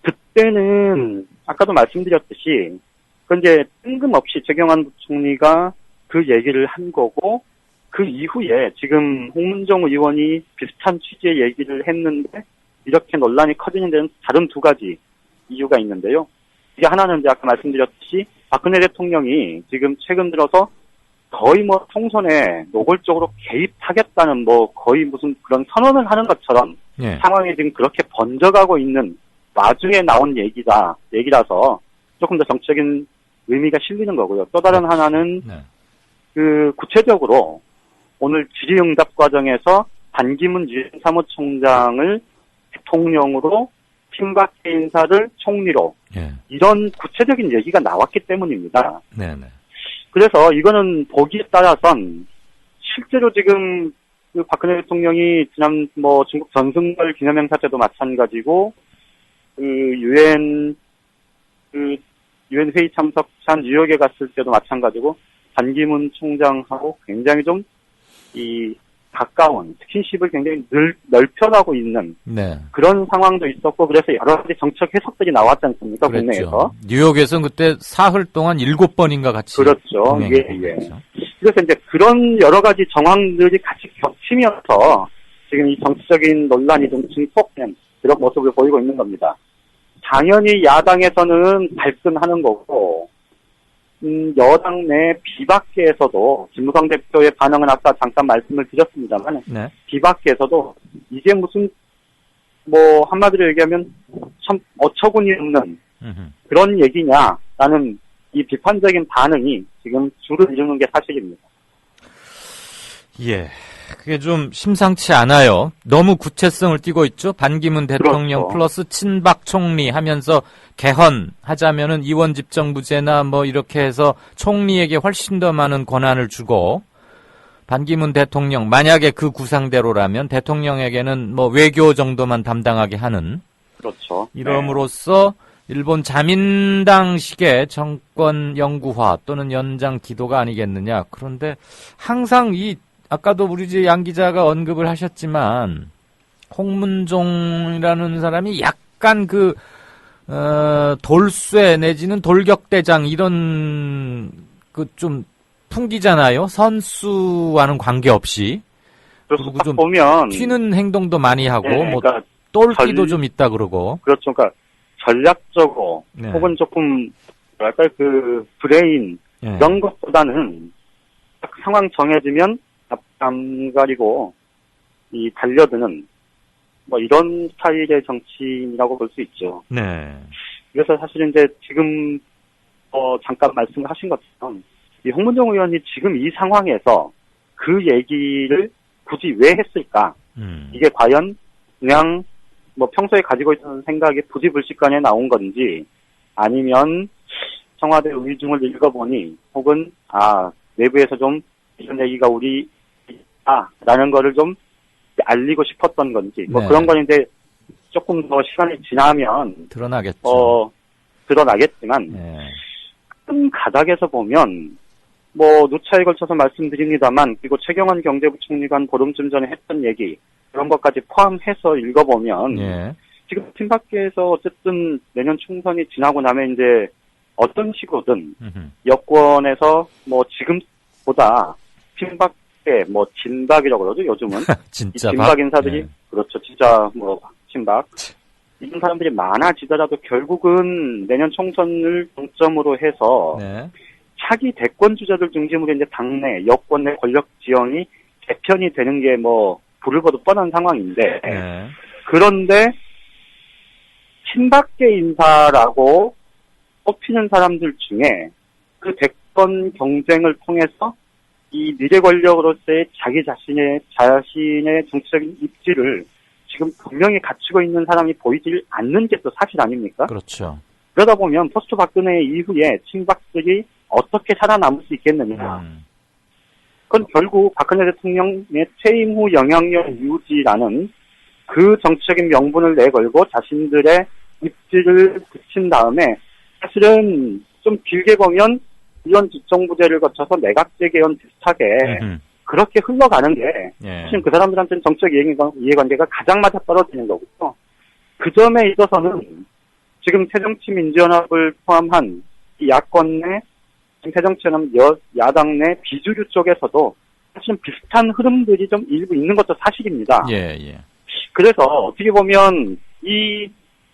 Speaker 14: 그때는 아까도 말씀드렸듯이 그 이제 뜬금없이 최경환 부총리가 그 얘기를 한 거고 그 이후에 지금 홍문종 의원이 비슷한 취지의 얘기를 했는데 이렇게 논란이 커지는 데는 다른 두 가지 이유가 있는데요. 이게 하나는 이제 아까 말씀드렸듯이 박근혜 대통령이 지금 최근 들어서 거의 뭐 총선에 노골적으로 개입하겠다는 뭐 거의 무슨 그런 선언을 하는 것처럼
Speaker 5: 예.
Speaker 14: 상황이 지금 그렇게 번져가고 있는 와중에 나온 얘기라서 조금 더 정치적인 의미가 실리는 거고요. 또 다른 하나는 그 구체적으로 오늘 질의응답 과정에서 반기문 유엔 사무총장을 대통령으로 친박계 인사를 총리로 이런 구체적인 얘기가 나왔기 때문입니다.
Speaker 5: 네네.
Speaker 14: 그래서 이거는 보기에 따라선 실제로 지금 그 박근혜 대통령이 지난 뭐 중국 전승절 기념행사 때도 마찬가지고 그 유엔 회의 참석한 뉴욕에 갔을 때도 마찬가지고 반기문 총장하고 굉장히 좀 이 가까운 스킨십을 굉장히 넓혀가고 있는 그런 상황도 있었고 그래서 여러 가지 정책 해석들이 나왔지 않습니까?
Speaker 2: 그랬죠.
Speaker 14: 국내에서.
Speaker 2: 뉴욕에서는 그때 사흘 동안 7번인가 같이.
Speaker 14: 그렇죠. 예. 그래서 이제 그런 여러 가지 정황들이 같이 겹치면서 지금 이 정치적인 논란이 좀 증폭된 그런 모습을 보이고 있는 겁니다. 당연히 야당에서는 발끈하는 거고, 여당 내 비박계에서도 김무성 대표의 반응은 아까 잠깐 말씀을 드렸습니다만, 비박계에서도 이게 무슨 뭐 한마디로 얘기하면 참 어처구니 없는 그런 얘기냐라는 이 비판적인 반응이 지금 줄을 이루는 게 사실입니다.
Speaker 2: 예. 그게 좀 심상치 않아요. 너무 구체성을 띠고 있죠. 반기문 대통령 플러스 친박 총리 하면서 개헌하자면은 이원 집정부제나 뭐 이렇게 해서 총리에게 훨씬 더 많은 권한을 주고 반기문 대통령 만약에 그 구상대로라면 대통령에게는 뭐 외교 정도만 담당하게 하는 이름으로써 일본 자민당식의 정권 영구화 또는 연장 기도가 아니겠느냐. 그런데 항상 아까도 우리 양 기자가 언급을 하셨지만 홍문종이라는 사람이 약간 돌쇠 내지는 돌격대장 이런 좀 풍기잖아요. 선수와는 관계없이. 그리고 좀
Speaker 14: 보면
Speaker 2: 튀는 행동도 많이 하고
Speaker 14: 그러니까
Speaker 2: 똘끼도 좀 있다 그러고.
Speaker 14: 그렇죠. 그러니까 전략적으로 혹은 조금 뭐랄까 브레인 이런 것보다는 딱 상황 정해지면 앞담 가리고 달려드는 뭐 이런 스타일의 정치인이라고 볼 수 있죠.
Speaker 2: 네.
Speaker 14: 그래서 사실은 이제 지금 잠깐 말씀하신 것처럼 이 홍문종 의원이 지금 이 상황에서 그 얘기를 굳이 왜 했을까? 이게 과연 그냥 뭐 평소에 가지고 있던 생각이 부지불식간에 나온 건지 아니면 청와대 의중을 읽어보니 혹은 내부에서 좀 이런 얘기가 라는 거를 좀 알리고 싶었던 건지 뭐 그런 건 이제 조금 더 시간이 지나면 드러나겠지만 큰 가닥에서 보면 뭐 누차에 걸쳐서 말씀드립니다만 그리고 최경환 경제부총리가 한 보름쯤 전에 했던 얘기 그런 것까지 포함해서 읽어보면 지금 친박계에서 어쨌든 내년 총선이 지나고 나면 이제 어떤 식으로든 여권에서 뭐 지금보다 친박 뭐 진박이라고 그러죠 요즘은
Speaker 2: 진짜
Speaker 14: 진박 인사들이 그렇죠 진짜 뭐 친박 이런 사람들이 많아지더라도 결국은 내년 총선을 중점으로 해서
Speaker 2: 네.
Speaker 14: 차기 대권 주자들 중심으로 이제 당내 여권 내 권력 지형이 개편이 되는 게 뭐 불을 보도 뻔한 상황인데
Speaker 2: 네.
Speaker 14: 그런데 친박계 인사라고 뽑히는 사람들 중에 그 대권 경쟁을 통해서 이 미래 권력으로서의 자기 자신의 정치적인 입지를 지금 분명히 갖추고 있는 사람이 보이질 않는 게 또 사실 아닙니까?
Speaker 2: 그렇죠.
Speaker 14: 그러다 보면 포스트 박근혜 이후에 친박들이 어떻게 살아남을 수 있겠느냐. 그건 결국 박근혜 대통령의 퇴임 후 영향력 유지라는 그 정치적인 명분을 내걸고 자신들의 입지를 붙인 다음에 사실은 좀 길게 보면 이런 집정부제를 거쳐서 내각제 개헌 비슷하게 그렇게 흘러가는 게 사실 그 사람들한테는 정치적 이해관계가 가장 맞아떨어지는 거고요. 그 점에 있어서는 지금 새정치민주연합을 포함한 이 야권 내 새정치연합 야당 내 비주류 쪽에서도 사실 비슷한 흐름들이 좀 일부 있는 것도 사실입니다.
Speaker 2: 예, 예.
Speaker 14: 그래서 어떻게 보면 이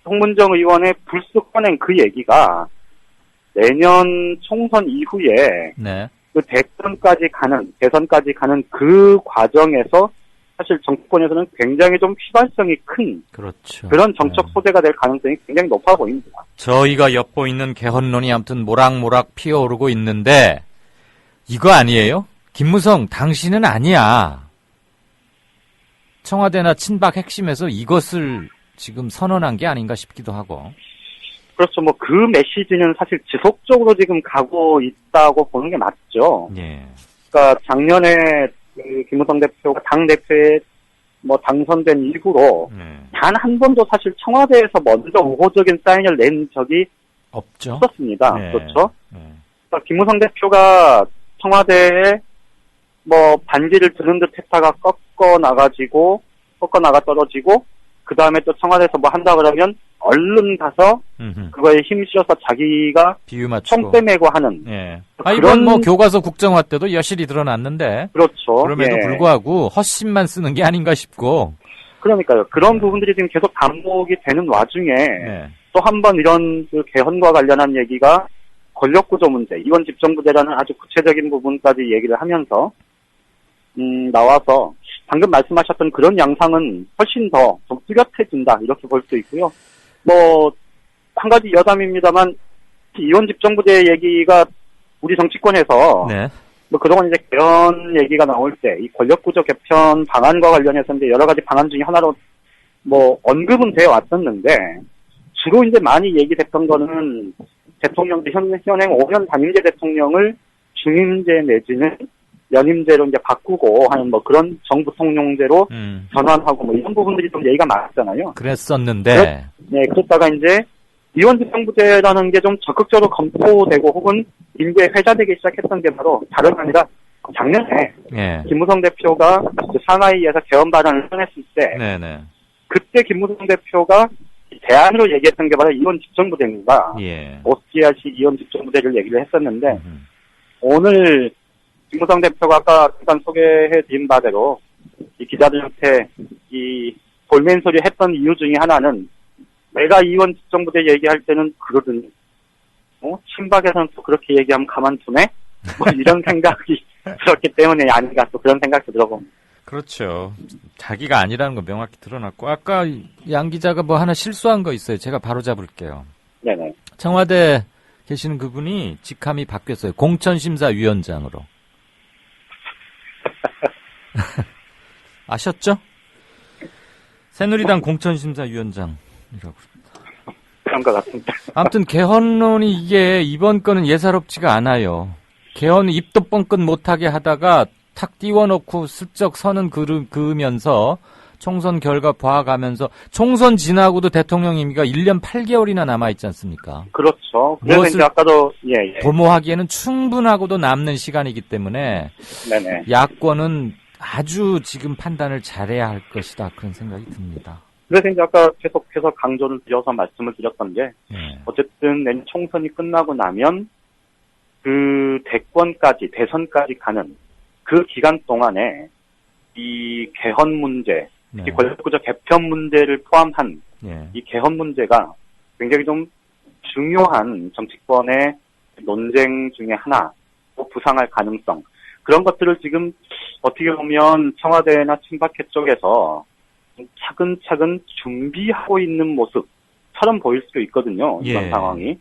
Speaker 14: 홍문정 의원의 불쑥 꺼낸 그 얘기가 내년 총선 이후에
Speaker 2: 네.
Speaker 14: 그 대선까지 가는 그 과정에서 사실 정치권에서는 굉장히 좀 휘발성이 큰
Speaker 2: 그렇죠.
Speaker 14: 그런 정책 소재가 될 가능성이 굉장히 높아 보입니다.
Speaker 2: 저희가 엿보이는 개헌론이 아무튼 모락모락 피어오르고 있는데 이거 아니에요? 김무성 당신은 아니야. 청와대나 친박 핵심에서 이것을 지금 선언한 게 아닌가 싶기도 하고.
Speaker 14: 그렇죠. 뭐 그 메시지는 사실 지속적으로 지금 가고 있다고 보는 게 맞죠.
Speaker 2: 예.
Speaker 14: 그러니까 작년에 그 김무성 대표가 당 대표에 뭐 당선된 이후로 단 한 번도 사실 청와대에서 먼저 우호적인 사인을 낸 적이
Speaker 2: 없죠.
Speaker 14: 없었습니다.
Speaker 2: 네.
Speaker 14: 그렇죠. 그러니까 김무성 대표가 청와대에 뭐 반기를 드는 듯 했다가 꺾어 나가 떨어지고 그 다음에 또 청와대에서 뭐 한다 그러면 얼른 가서 그거에 힘실어서 자기가
Speaker 2: 비유 맞추고
Speaker 14: 총대 메고 하는.
Speaker 2: 예. 이번 뭐 교과서 국정화 때도 여실히 드러났는데.
Speaker 14: 그렇죠.
Speaker 2: 그럼에도
Speaker 14: 예.
Speaker 2: 불구하고 헛심만 쓰는 게 아닌가 싶고.
Speaker 14: 그러니까요. 그런 부분들이 지금 계속 반복이 되는 와중에 또 한 번 이런 그 개헌과 관련한 얘기가 권력구조 문제, 이원 집정부제라는 아주 구체적인 부분까지 얘기를 하면서 나와서 방금 말씀하셨던 그런 양상은 훨씬 더 좀 뚜렷해진다 이렇게 볼 수 있고요. 뭐 한 가지 여담입니다만 이원 집정부제 얘기가 우리 정치권에서 뭐 그동안 이제 개헌 얘기가 나올 때 이 권력구조 개편 방안과 관련해서 이제 여러 가지 방안 중에 하나로 뭐 언급은 되어 왔었는데 주로 이제 많이 얘기됐던 거는 대통령 현행 5년 단임제 대통령을 중임제 내지는 연임제로 이제 바꾸고 하는 뭐 그런 정부 통용제로 전환하고 뭐 이런 부분들이 좀 얘기가 많았잖아요.
Speaker 2: 그랬었는데.
Speaker 14: 그렇다가 이제 이원집정부제라는 게 좀 적극적으로 검토되고 혹은 인재 회자되기 시작했던 게 바로 다름 아니라 작년에 김무성 대표가 상하이에서 개헌 발언을 꺼냈을 때 그때 김무성 대표가 대안으로 얘기했던 게 바로 이원집정부제입니다. 오스트리아식 이원집정부제를 얘기를 했었는데 오늘 김무성 대표가 아까 잠깐 소개해드린 바대로 이 기자들한테 이 볼멘 소리 했던 이유 중에 하나는 내가 이원 집정부제 얘기할 때는 그러더니 친박에서는 또 그렇게 얘기하면 가만두네? 뭐 이런 생각이 들었기 때문에 아닌가 또 그런 생각도 들어봅니다.
Speaker 2: 그렇죠. 자기가 아니라는 건 명확히 드러났고 아까 양 기자가 뭐 하나 실수한 거 있어요. 제가 바로 잡을게요.
Speaker 14: 네네.
Speaker 2: 청와대 계시는 그분이 직함이 바뀌었어요. 공천심사위원장으로. 아셨죠? 새누리당 공천심사위원장이라고.
Speaker 14: 그런 것 같습니다.
Speaker 2: 아무튼 개헌론이 이게 이번 건은 예사롭지가 않아요. 개헌 입도 뻥끗 못하게 하다가 탁 띄워놓고 슬쩍 선은 그으면서 총선 결과 봐가면서 총선 지나고도 대통령 임기가 1년 8개월이나 남아있지 않습니까?
Speaker 14: 그렇죠. 그래서 이제 아까도
Speaker 2: 도모하기에는 충분하고도 남는 시간이기 때문에
Speaker 14: 네네.
Speaker 2: 야권은 아주 지금 판단을 잘해야 할 것이다 그런 생각이 듭니다.
Speaker 14: 그래서 이제 아까 계속해서 강조를 드려서 말씀을 드렸던 게 어쨌든 내년 총선이 끝나고 나면 그 대선까지 가는 그 기간 동안에 이 개헌 문제, 특히 권력구조 개편 문제를 포함한
Speaker 2: 예.
Speaker 14: 이 개헌 문제가 굉장히 좀 중요한 정치권의 논쟁 중에 하나, 또 부상할 가능성, 그런 것들을 지금 어떻게 보면 청와대나 친박계 쪽에서 차근차근 준비하고 있는 모습처럼 보일 수도 있거든요. 이번
Speaker 2: 예.
Speaker 14: 상황이.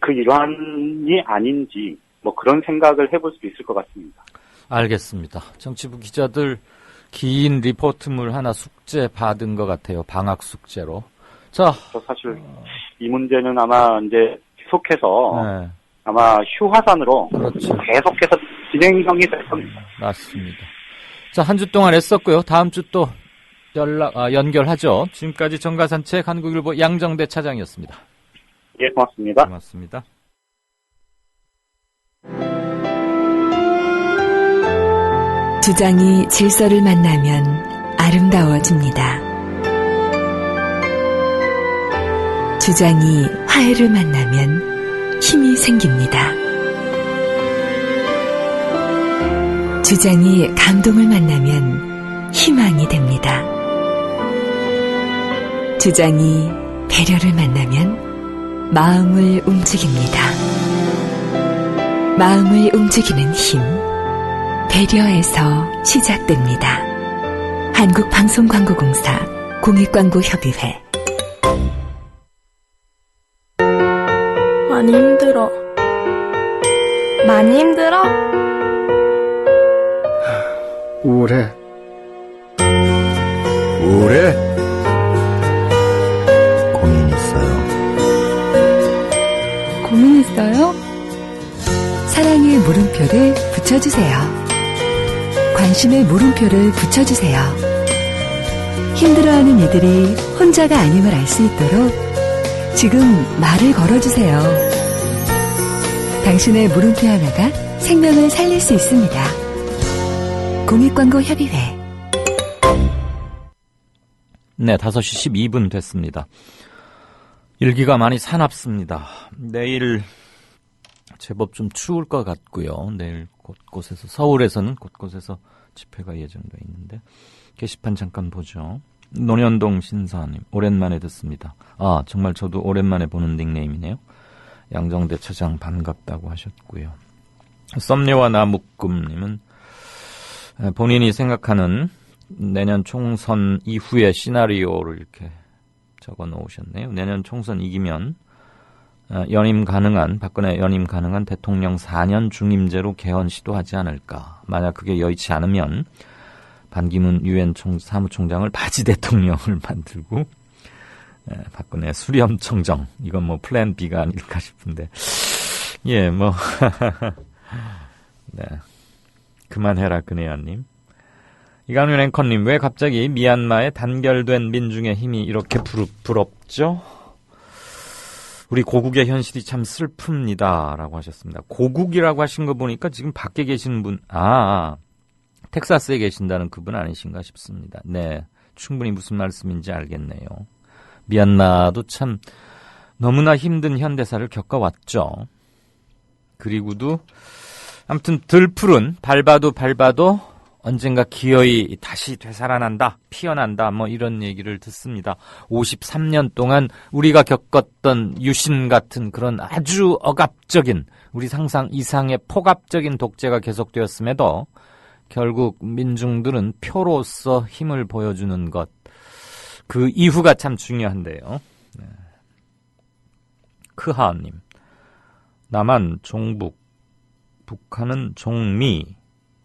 Speaker 14: 그 일환이 아닌지 뭐 그런 생각을 해볼 수 있을 것 같습니다.
Speaker 2: 알겠습니다. 정치부 기자들 긴 리포트물 하나 숙제 받은 것 같아요. 방학 숙제로. 자,
Speaker 14: 사실 이 문제는 아마 이제 계속해서
Speaker 2: 네.
Speaker 14: 아마 휴화산으로
Speaker 2: 그렇죠.
Speaker 14: 계속해서 진행형이 될 겁니다.
Speaker 2: 맞습니다. 자, 한 주 동안 애썼고요. 다음 주 또 연결하죠. 지금까지 정가산책 한국일보 양정대 차장이었습니다.
Speaker 14: 예, 고맙습니다.
Speaker 2: 고맙습니다.
Speaker 15: 주장이 질서를 만나면 아름다워집니다. 주장이 화해를 만나면 힘이 생깁니다. 주장이 감동을 만나면 희망이 됩니다. 주장이 배려를 만나면 마음을 움직입니다. 마음을 움직이는 힘, 배려에서 시작됩니다. 한국방송광고공사 공익광고협의회.
Speaker 10: 많이 힘들어. 많이 힘들어?
Speaker 7: 우울해. 우울해?
Speaker 16: 고민 있어요.
Speaker 15: 고민 있어요? 사랑의 물음표를 붙여주세요. 관심의 물음표를 붙여주세요. 힘들어하는 이들이 혼자가 아님을 알 수 있도록 지금 말을 걸어주세요. 당신의 물음표 하나가 생명을 살릴 수 있습니다. 공익광고협의회.
Speaker 2: 네, 5시 12분 됐습니다. 일기가 많이 사납습니다. 내일 제법 좀 추울 것 같고요. 내일 곳곳에서, 서울에서는 곳곳에서 집회가 예정되어 있는데 게시판 잠깐 보죠. 논현동 신사님, 오랜만에 듣습니다. 아, 정말 저도 오랜만에 보는 닉네임이네요. 양정대 차장 반갑다고 하셨고요. 썸녀와 나묶음님은 본인이 생각하는 내년 총선 이후의 시나리오를 이렇게 적어 놓으셨네요. 내년 총선 이기면 박근혜 연임 가능한 대통령 4년 중임제로 개헌 시도하지 않을까. 만약 그게 여의치 않으면 반기문 유엔 사무총장을 바지 대통령을 만들고 박근혜 수렴청정. 이건 뭐 플랜 B가 아닐까 싶은데. 예, 뭐 네. 그만해라 그네야님. 이강윤 앵커님, 왜 갑자기 미얀마의 단결된 민중의 힘이 이렇게 부럽죠? 우리 고국의 현실이 참 슬픕니다. 라고 하셨습니다. 고국이라고 하신 거 보니까 지금 밖에 계시는 분, 텍사스에 계신다는 그분 아니신가 싶습니다. 네, 충분히 무슨 말씀인지 알겠네요. 미얀마도 참 너무나 힘든 현대사를 겪어왔죠. 그리고도 아무튼 들풀은 밟아도 언젠가 기어이 다시 되살아난다, 피어난다, 뭐 이런 얘기를 듣습니다. 53년 동안 우리가 겪었던 유신 같은 그런 아주 억압적인, 우리 상상 이상의 폭압적인 독재가 계속되었음에도 결국 민중들은 표로서 힘을 보여주는 것, 그 이후가 참 중요한데요. 네. 크하님, 남한 종북, 북한은 종미,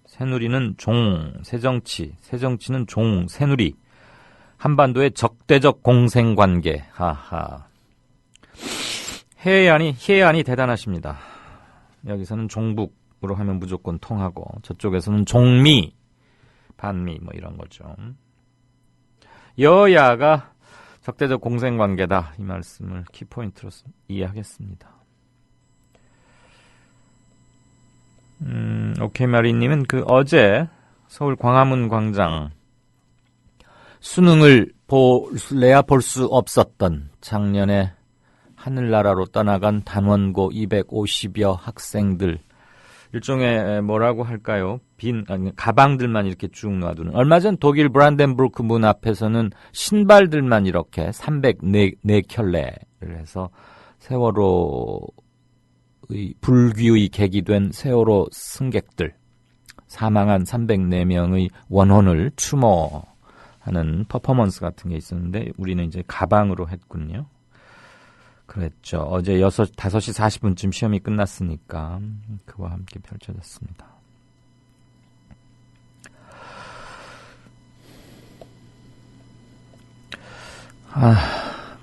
Speaker 2: 새누리는 종, 새정치는 종, 새누리. 한반도의 적대적 공생관계. 하하. 해안이 대단하십니다. 여기서는 종북으로 하면 무조건 통하고, 저쪽에서는 종미, 반미, 뭐 이런 거죠. 여야가 적대적 공생관계다. 이 말씀을 키포인트로 이해하겠습니다. 오케이마리님은 어제 서울 광화문 광장 수능을 볼래야 볼 수 없었던 작년에 하늘나라로 떠나간 단원고 250여 학생들, 일종의 뭐라고 할까요? 가방들만 이렇게 쭉 놔두는. 얼마 전 독일 브란덴부르크 문 앞에서는 신발들만 이렇게 304켤레를 해서 세월호의 불귀의 계기 된 세월호 승객들, 사망한 304명의 원혼을 추모하는 퍼포먼스 같은 게 있었는데 우리는 이제 가방으로 했군요. 그랬죠. 어제 5시 40분쯤 시험이 끝났으니까 그와 함께 펼쳐졌습니다.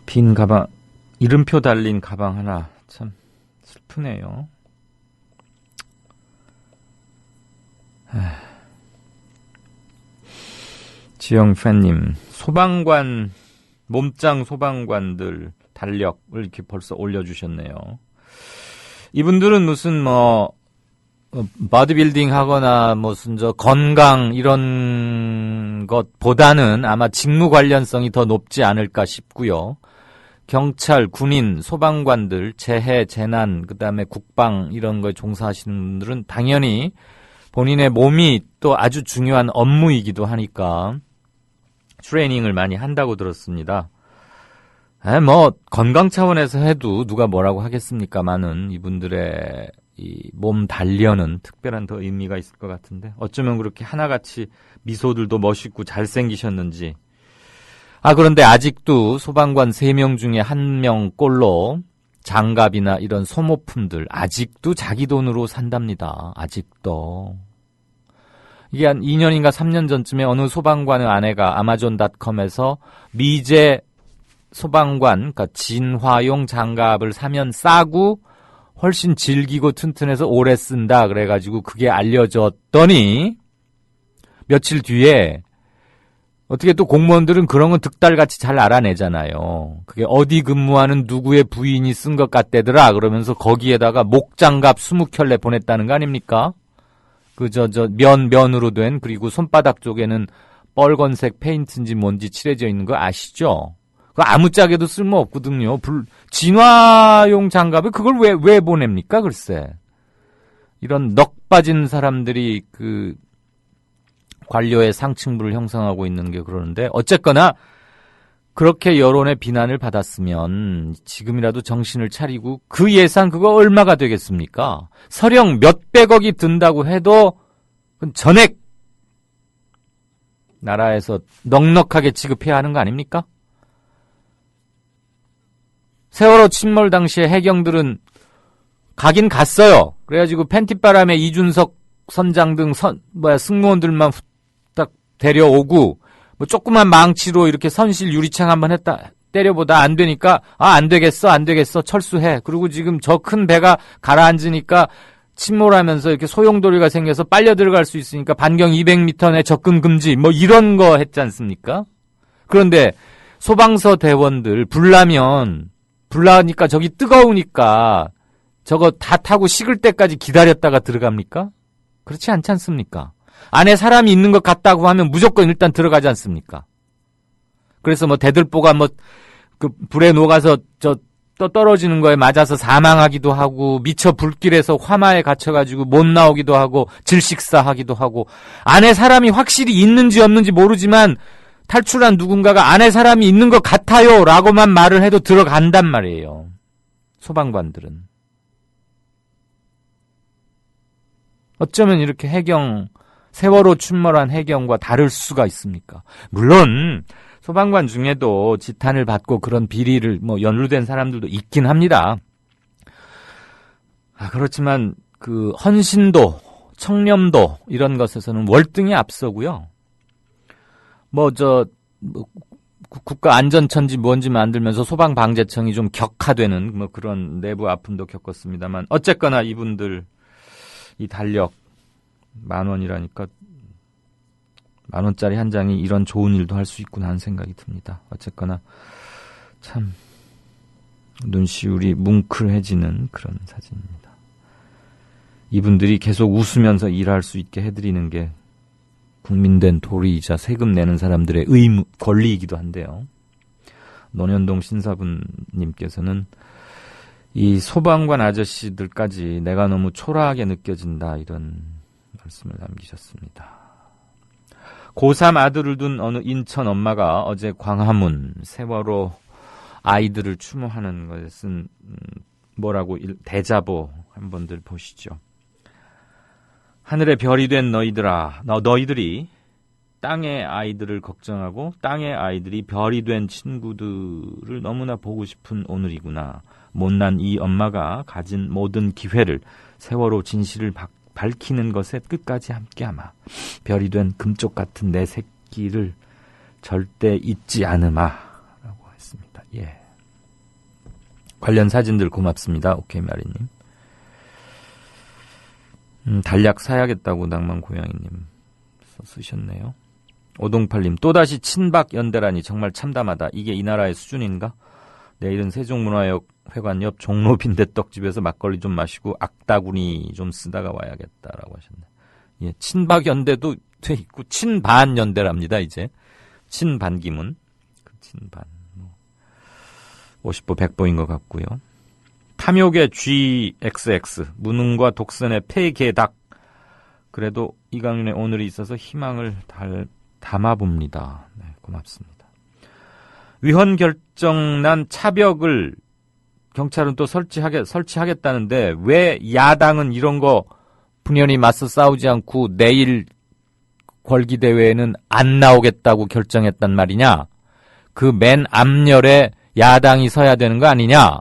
Speaker 2: 빈 가방, 이름표 달린 가방 하나, 참 슬프네요. 지영 팬님, 소방관, 몸짱 소방관들 달력을 이렇게 벌써 올려주셨네요. 이분들은 무슨 바디빌딩 하거나 무슨 건강 이런 것보다는 아마 직무 관련성이 더 높지 않을까 싶고요. 경찰, 군인, 소방관들, 재해, 재난, 그다음에 국방 이런 거에 종사하시는 분들은 당연히 본인의 몸이 또 아주 중요한 업무이기도 하니까 트레이닝을 많이 한다고 들었습니다. 건강 차원에서 해도 누가 뭐라고 하겠습니까만은 이분들의 이 몸 단련은 특별한 더 의미가 있을 것 같은데 어쩌면 그렇게 하나같이 미소들도 멋있고 잘생기셨는지. 그런데 아직도 소방관 3명 중에 1명 꼴로 장갑이나 이런 소모품들 아직도 자기 돈으로 산답니다. 아직도. 이게 한 2년인가 3년 전쯤에 어느 소방관의 아내가 아마존닷컴에서 미제 소방관, 그러니까 진화용 장갑을 사면 싸고 훨씬 질기고 튼튼해서 오래 쓴다 그래가지고 그게 알려졌더니 며칠 뒤에 어떻게 또 공무원들은 그런 건 득달같이 잘 알아내잖아요. 그게 어디 근무하는 누구의 부인이 쓴 것 같대더라 그러면서 거기에다가 목장갑 20켤레 보냈다는 거 아닙니까? 면으로 된, 그리고 손바닥 쪽에는 빨간색 페인트인지 뭔지 칠해져 있는 거 아시죠? 그거 아무짝에도 쓸모 없거든요. 진화용 장갑을 그걸 왜 보냅니까? 글쎄. 이런 넋 빠진 사람들이 관료의 상층부를 형성하고 있는 게 그러는데, 어쨌거나 그렇게 여론의 비난을 받았으면 지금이라도 정신을 차리고 그 예산 그거 얼마가 되겠습니까? 설령 몇백억이 든다고 해도 전액 나라에서 넉넉하게 지급해야 하는 거 아닙니까? 세월호 침몰 당시에 해경들은 가긴 갔어요. 그래가지고 팬티바람에 이준석 선장 등 승무원들만 딱 데려오고 조그만 망치로 이렇게 선실 유리창 한번 때려보다 안 되니까 안 되겠어 철수해. 그리고 지금 저 큰 배가 가라앉으니까 침몰하면서 이렇게 소용돌이가 생겨서 빨려 들어갈 수 있으니까 반경 200m 내 접근 금지 이런 거 했지 않습니까? 그런데 소방서 대원들 불나니까 저기 뜨거우니까 저거 다 타고 식을 때까지 기다렸다가 들어갑니까? 그렇지 않지 않습니까? 안에 사람이 있는 것 같다고 하면 무조건 일단 들어가지 않습니까? 그래서 대들보가 불에 녹아서 떨어지는 거에 맞아서 사망하기도 하고, 미처 불길에서 화마에 갇혀가지고 못 나오기도 하고, 질식사하기도 하고, 안에 사람이 확실히 있는지 없는지 모르지만 탈출한 누군가가 안에 사람이 있는 것 같아요 라고만 말을 해도 들어간단 말이에요. 소방관들은. 어쩌면 이렇게 세월호 침몰한 해경과 다를 수가 있습니까? 물론 소방관 중에도 지탄을 받고 그런 비리를 연루된 사람들도 있긴 합니다. 그렇지만 헌신도, 청렴도 이런 것에서는 월등히 앞서고요. 국가안전처인지 뭔지 만들면서 소방방재청이 좀 격화되는 그런 내부 아픔도 겪었습니다만, 어쨌거나 이분들 이 달력 10,000원이라니까 10,000원짜리 한 장이 이런 좋은 일도 할 수 있구나 하는 생각이 듭니다. 어쨌거나 참 눈시울이 뭉클해지는 그런 사진입니다. 이분들이 계속 웃으면서 일할 수 있게 해드리는 게 국민된 도리이자 세금 내는 사람들의 권리이기도 한데요. 논현동 신사분님께서는 이 소방관 아저씨들까지 내가 너무 초라하게 느껴진다 이런 말씀을 남기셨습니다. 고3 아들을 둔 어느 인천 엄마가 어제 광화문 세월호 아이들을 추모하는 것에 쓴 뭐라고 대자보 한번들 보시죠. 하늘의 별이 된 너희들아, 너희들이 땅의 아이들을 걱정하고 땅의 아이들이 별이 된 친구들을 너무나 보고 싶은 오늘이구나. 못난 이 엄마가 가진 모든 기회를 세월호 진실을 밝히는 것에 끝까지 함께하마. 별이 된 금쪽 같은 내 새끼를 절대 잊지 않으마. 라고 했습니다. 예. 관련 사진들 고맙습니다. 오케이 마리님. 달약 사야겠다고 낭만 고양이님 쓰셨네요. 오동팔님, 또다시 친박 연대라니 정말 참담하다. 이게 이 나라의 수준인가? 내일은 세종문화역 회관 옆 종로 빈대떡집에서 막걸리 좀 마시고 악다구니 좀 쓰다가 와야겠다라고 하셨네. 예, 친박 연대도 돼 있고 친반 연대랍니다. 이제 친반기문, 그 친반 50보 100보인 것 같고요. 탐욕의 GXX, 무능과 독선의 폐개닭. 그래도 이강윤의 오늘이 있어서 희망을 담아봅니다. 네, 고맙습니다. 위헌 결정난 차벽을 경찰은 또 설치하겠다는데 왜 야당은 이런 거 분연히 맞서 싸우지 않고 내일 궐기대회에는 안 나오겠다고 결정했단 말이냐? 그 맨 앞열에 야당이 서야 되는 거 아니냐?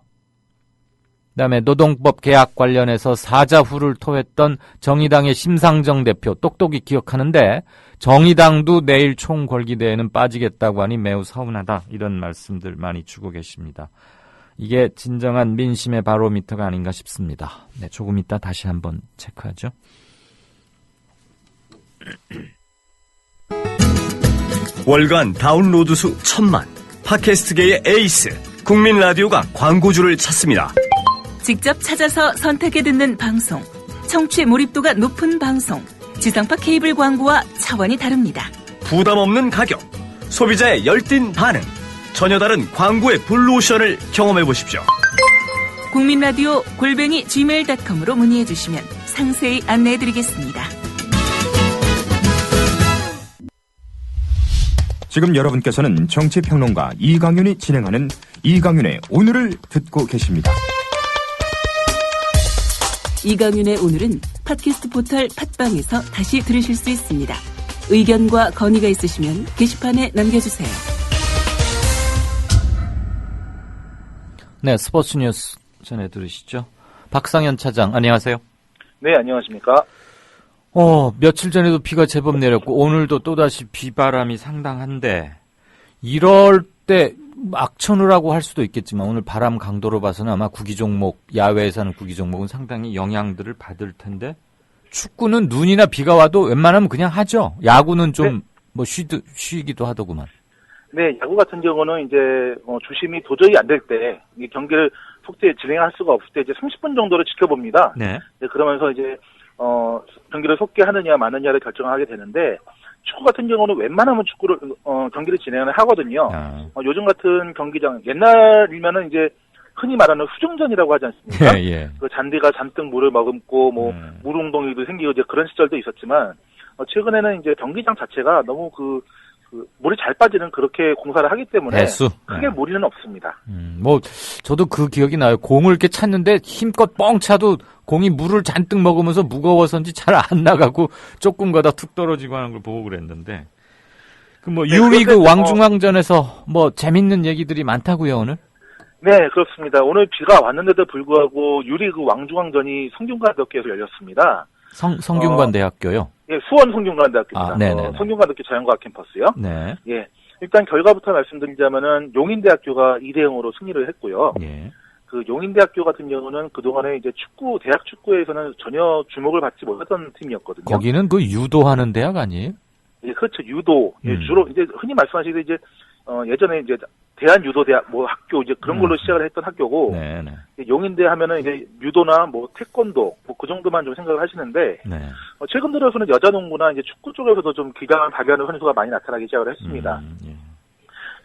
Speaker 2: 그다음에 노동법 개혁 관련해서 사자후를 토했던 정의당의 심상정 대표 똑똑히 기억하는데 정의당도 내일 총궐기대회는 빠지겠다고 하니 매우 서운하다. 이런 말씀들 많이 주고 계십니다. 이게 진정한 민심의 바로미터가 아닌가 싶습니다. 네, 조금 이따 다시 한번 체크하죠.
Speaker 11: 월간 다운로드 수 1000만, 팟캐스트계의 에이스, 국민 라디오가 광고주를 찾습니다.
Speaker 8: 직접 찾아서 선택해 듣는 방송, 청취 몰입도가 높은 방송, 지상파 케이블 광고와 차원이 다릅니다.
Speaker 11: 부담 없는 가격, 소비자의 열띤 반응, 전혀 다른 광고의 블루오션을 경험해 보십시오.
Speaker 8: 국민라디오 @gmail.com으로 문의해 주시면 상세히 안내해 드리겠습니다.
Speaker 1: 지금 여러분께서는 정치평론가 이강윤이 진행하는 이강윤의 오늘을 듣고 계십니다.
Speaker 8: 이강윤의 오늘은 팟캐스트 포털 팟빵에서 다시 들으실 수 있습니다. 의견과 건의가 있으시면 게시판에 남겨주세요.
Speaker 2: 네, 스포츠 뉴스 전해 들으시죠. 박상현 차장, 안녕하세요.
Speaker 16: 네, 안녕하십니까.
Speaker 2: 며칠 전에도 비가 제법 내렸고 오늘도 또다시 비바람이 상당한데 이럴 때 악천후라고 할 수도 있겠지만 오늘 바람 강도로 봐서는 아마 구기 종목, 야외에서 하는 구기 종목은 상당히 영향들을 받을 텐데 축구는 눈이나 비가 와도 웬만하면 그냥 하죠. 야구는 좀 쉬기도 하더구만.
Speaker 16: 네, 야구 같은 경우는 이제 주심이 도저히 안 될 때 경기를 속도에 진행할 수가 없을 때 이제 30분 정도를 지켜봅니다.
Speaker 2: 네.
Speaker 16: 그러면서 이제 경기를 속개하느냐 마느냐를 결정하게 되는데 축구 같은 경우는 웬만하면 경기를 진행을 하거든요. 요즘 같은 경기장, 옛날이면은 이제 흔히 말하는 후중전이라고 하지 않습니까?
Speaker 2: 예.
Speaker 16: 그 잔디가 잔뜩 물을 머금고 물웅덩이도 생기고 이제 그런 시절도 있었지만 최근에는 이제 경기장 자체가 너무 물이 잘 빠지는 그렇게 공사를 하기 때문에
Speaker 2: 배수.
Speaker 16: 크게 무리는 없습니다.
Speaker 2: 저도 그 기억이 나요. 공을 이렇게 찼는데 힘껏 뻥 차도 공이 물을 잔뜩 먹으면서 무거워서인지 잘 안 나가고 조금 가다 툭 떨어지고 하는 걸 보고 그랬는데. 유리그 왕중왕전에서 재밌는 얘기들이 많다고요, 오늘?
Speaker 16: 네, 그렇습니다. 오늘 비가 왔는데도 불구하고 유리그 왕중왕전이 성균관대학교에서 열렸습니다.
Speaker 2: 성균관대학교요?
Speaker 16: 예, 수원 성균관대학교입니다.
Speaker 2: 네네.
Speaker 16: 성균관대학교 자연과학 캠퍼스요.
Speaker 2: 네.
Speaker 16: 예. 일단 결과부터 말씀드리자면은 용인대학교가 2대0으로 승리를 했고요.
Speaker 2: 예.
Speaker 16: 그 용인대학교 같은 경우는 그동안에 이제 대학 축구에서는 전혀 주목을 받지 못했던 팀이었거든요.
Speaker 2: 거기는 유도하는 대학 아니에요?
Speaker 16: 예, 그렇죠. 유도. 예, 주로 이제 흔히 말씀하시듯이 이제 예전에 이제 대한유도대학 학교 이제 그런 걸로 시작을 했던 학교고.
Speaker 2: 네네.
Speaker 16: 용인대 하면은 이제 유도나 태권도 그 정도만 좀 생각을 하시는데.
Speaker 2: 네.
Speaker 16: 최근 들어서는 여자 농구나 이제 축구 쪽에서도 좀 기량을 발휘하는 선수가 많이 나타나기 시작을 했습니다.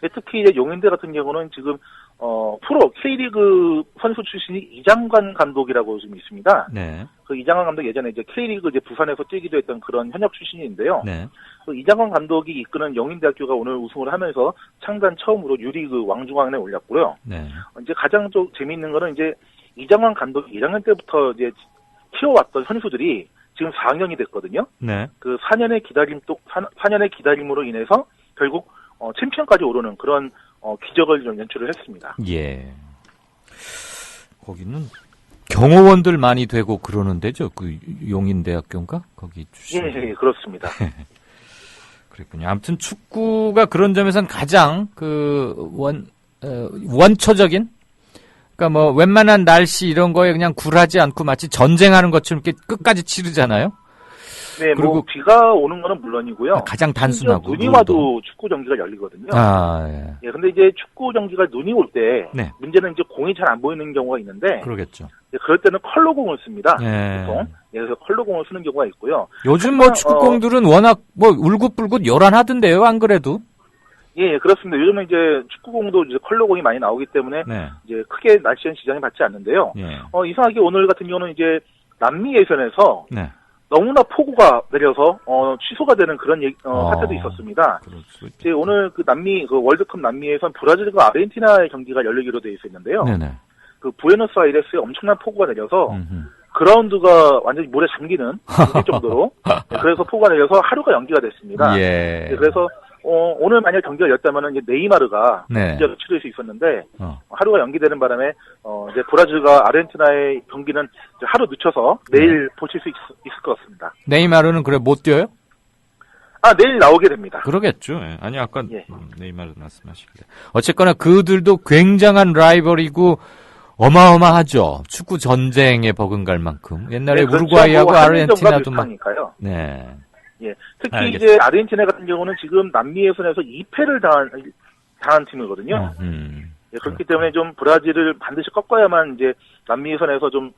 Speaker 16: 특히 이제 용인대 같은 경우는 지금 프로 K리그 선수 출신이 이장관 감독이라고 좀 있습니다.
Speaker 17: 네.
Speaker 16: 그 이장관 감독 예전에 이제 K리그 이제 부산에서 뛰기도 했던 그런 현역 출신인데요.
Speaker 17: 네.
Speaker 16: 그 이장관 감독이 이끄는 영인대학교가 오늘 우승을 하면서 창단 처음으로 유리그 왕중왕에 올랐고요.
Speaker 17: 네.
Speaker 16: 이제 가장 좀 재미있는 거는 이제 이장관 감독이 1학년 때부터 이제 키워왔던 선수들이 지금 4학년이 됐거든요.
Speaker 17: 네.
Speaker 16: 그 4년의 기다림으로 인해서 결국 챔피언까지 오르는 그런 기적을 좀 연출을 했습니다.
Speaker 17: 예. 거기는 경호원들 많이 되고 그러는데죠. 그 용인대학교인가? 거기 출신.
Speaker 16: 예, 그렇습니다.
Speaker 17: 그랬군요. 아무튼 축구가 그런 점에서는 가장 원초적인, 그러니까 뭐 웬만한 날씨 이런 거에 그냥 굴하지 않고 마치 전쟁하는 것처럼 이렇게 끝까지 치르잖아요.
Speaker 16: 네,
Speaker 17: 그리고
Speaker 16: 뭐 비가 오는 거는 물론이고요.
Speaker 17: 가장 단순하고
Speaker 16: 눈이 와도 축구 경기가 열리거든요.
Speaker 17: 예.
Speaker 16: 예, 근데 이제 축구 경기가 눈이 올 때
Speaker 17: 네.
Speaker 16: 문제는 이제 공이 잘 안 보이는 경우가 있는데
Speaker 17: 그러겠죠.
Speaker 16: 그럴 때는 컬러공을 씁니다.
Speaker 17: 예.
Speaker 16: 보통. 예, 그래서 컬러공을 쓰는 경우가 있고요.
Speaker 17: 요즘 뭐 축구공들은 워낙 뭐 울긋불긋 요란하던데요, 안 그래도?
Speaker 16: 예, 그렇습니다. 요즘은 이제 축구공도 이제 컬러공이 많이 나오기 때문에
Speaker 17: 네.
Speaker 16: 이제 크게 날씨엔 지장이 받지 않는데요.
Speaker 17: 예.
Speaker 16: 이상하게 오늘 같은 경우는 이제 남미 예선에서
Speaker 17: 네.
Speaker 16: 너무나 폭우가 내려서 취소가 되는 그런 사태도 있었습니다. 이제 오늘 그 남미 그 월드컵 남미에선 브라질과 아르헨티나의 경기가 열리기로 돼 있었는데요.
Speaker 17: 네네.
Speaker 16: 그 부에노스아이레스에 엄청난 폭우가 내려서 그라운드가 완전히 물에 잠기는 정도로 그래서 폭우가 내려서 하루가 연기가 됐습니다.
Speaker 17: 예.
Speaker 16: 그래서 오늘 만약 경기가 열렸다면은 이제 네이마르가
Speaker 17: 네.
Speaker 16: 진짜로 치를 수 있었는데 하루가 연기되는 바람에 이제 브라질과 아르헨티나의 경기는 이제 하루 늦춰서 내일 보실 수 있을 것 같습니다.
Speaker 17: 네이마르는 그래 못 뛰어요?
Speaker 16: 내일 나오게 됩니다.
Speaker 17: 그러겠죠. 예. 아니 아까 네이마르 말씀하시길래 어쨌거나 그들도 굉장한 라이벌이고 어마어마하죠. 축구 전쟁에 버금갈 만큼. 옛날에
Speaker 16: 그렇죠.
Speaker 17: 우루과이하고
Speaker 16: 뭐
Speaker 17: 아르헨티나도 막.
Speaker 16: 비슷하니까요.
Speaker 17: 네.
Speaker 16: 예. 특히
Speaker 17: 알겠습니다.
Speaker 16: 이제 아르헨티나 같은 경우는 지금 남미 예선에서 2패를 당한 팀이거든요. 예, 그렇기 때문에 좀 브라질을 반드시 꺾어야만 이제 남미 예선에서 좀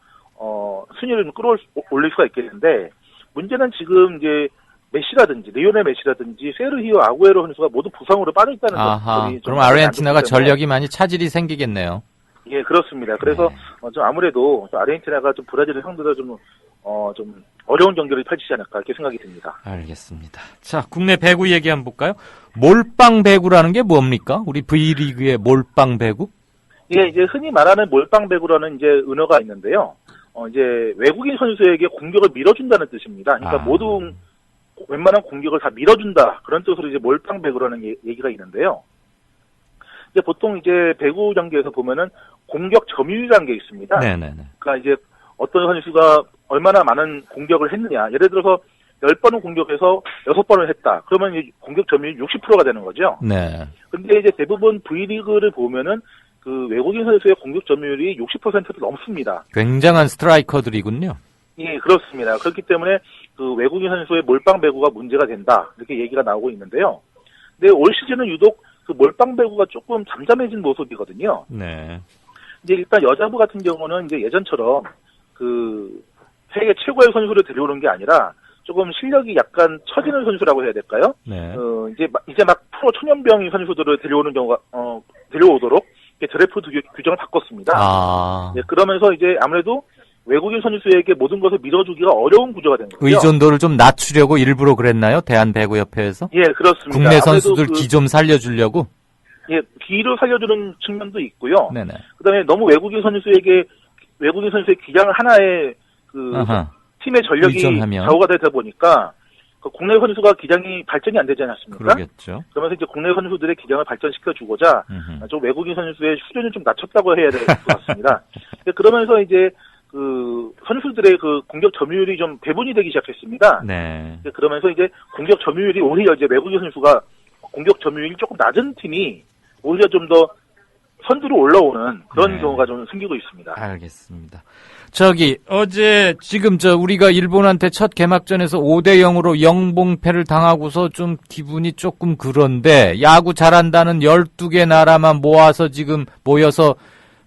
Speaker 16: 순위를 좀 끌어올릴 수가 있겠는데 문제는 지금 이제 메시라든지 리오넬 메시라든지 세르히오 아구에로 선수가 모두 부상으로 빠져 있다는 점이
Speaker 17: 그럼 아르헨티나가 전력이 많이 차질이 생기겠네요.
Speaker 16: 예, 그렇습니다. 그래서 좀 아무래도 좀 아르헨티나가 좀 브라질을 상대로 좀 어려운 경기를 펼치지 않을까 이렇게 생각이 듭니다.
Speaker 17: 알겠습니다. 자, 국내 배구 얘기 한번 볼까요? 몰빵 배구라는 게 뭡니까? 우리 V리그의 몰빵 배구?
Speaker 16: 예, 이제 흔히 말하는 몰빵 배구라는 이제 은어가 있는데요. 이제 외국인 선수에게 공격을 밀어준다는 뜻입니다. 그러니까 모든 웬만한 공격을 다 밀어준다 그런 뜻으로 이제 몰빵 배구라는 얘기가 있는데요. 이제 보통 이제 배구 경기에서 보면은 공격 점유율이라는 게 있습니다.
Speaker 17: 네네네.
Speaker 16: 그러니까 이제 어떤 선수가 얼마나 많은 공격을 했느냐. 예를 들어서 10번을 공격해서 6번을 했다. 그러면 이제 공격 점유율 60%가 되는 거죠.
Speaker 17: 네.
Speaker 16: 근데 이제 대부분 V리그를 보면은 그 외국인 선수의 공격 점유율이 60%도 넘습니다.
Speaker 17: 굉장한 스트라이커들이군요.
Speaker 16: 예, 그렇습니다. 그렇기 때문에 그 외국인 선수의 몰빵 배구가 문제가 된다. 이렇게 얘기가 나오고 있는데요. 근데 올 시즌은 유독 그 몰빵 배구가 조금 잠잠해진 모습이거든요.
Speaker 17: 네.
Speaker 16: 이제 일단 여자부 같은 경우는 이제 예전처럼 그 세계 최고의 선수를 데려오는 게 아니라 조금 실력이 약간 처지는 선수라고 해야 될까요?
Speaker 17: 네.
Speaker 16: 이제 막 프로 천연병인 선수들을 데려오는 경우가 데려오도록 드래프트 규정을 바꿨습니다. 네, 그러면서 이제 아무래도 외국인 선수에게 모든 것을 밀어주기가 어려운 구조가 된 거죠.
Speaker 17: 의존도를 좀 낮추려고 일부러 그랬나요? 대한배구협회에서?
Speaker 16: 예, 그렇습니다.
Speaker 17: 국내 선수들 기 좀 살려주려고?
Speaker 16: 예, 기를 살려주는 측면도 있고요.
Speaker 17: 네네.
Speaker 16: 그다음에 너무 외국인 선수의 기량을 하나의 팀의 전력이 좌우가 되다 보니까 그 국내 선수가 기량이 발전이 안 되지 않았습니까?
Speaker 17: 그러겠죠.
Speaker 16: 그러면서 이제 국내 선수들의 기량을 발전시켜 주고자 좀 외국인 선수의 수준을 좀 낮췄다고 해야 될 것 같습니다. 그러면서 이제 그 선수들의 그 공격 점유율이 좀 배분이 되기 시작했습니다.
Speaker 17: 네.
Speaker 16: 그러면서 이제 공격 점유율이 오히려 이제 외국인 선수가 공격 점유율이 조금 낮은 팀이 오히려 좀 더 선두로 올라오는 그런 경우가 좀 생기고 있습니다.
Speaker 17: 알겠습니다. 어제 지금 우리가 일본한테 첫 개막전에서 5대0으로 영봉패를 당하고서 좀 기분이 조금 그런데 야구 잘한다는 12개 나라만 모여서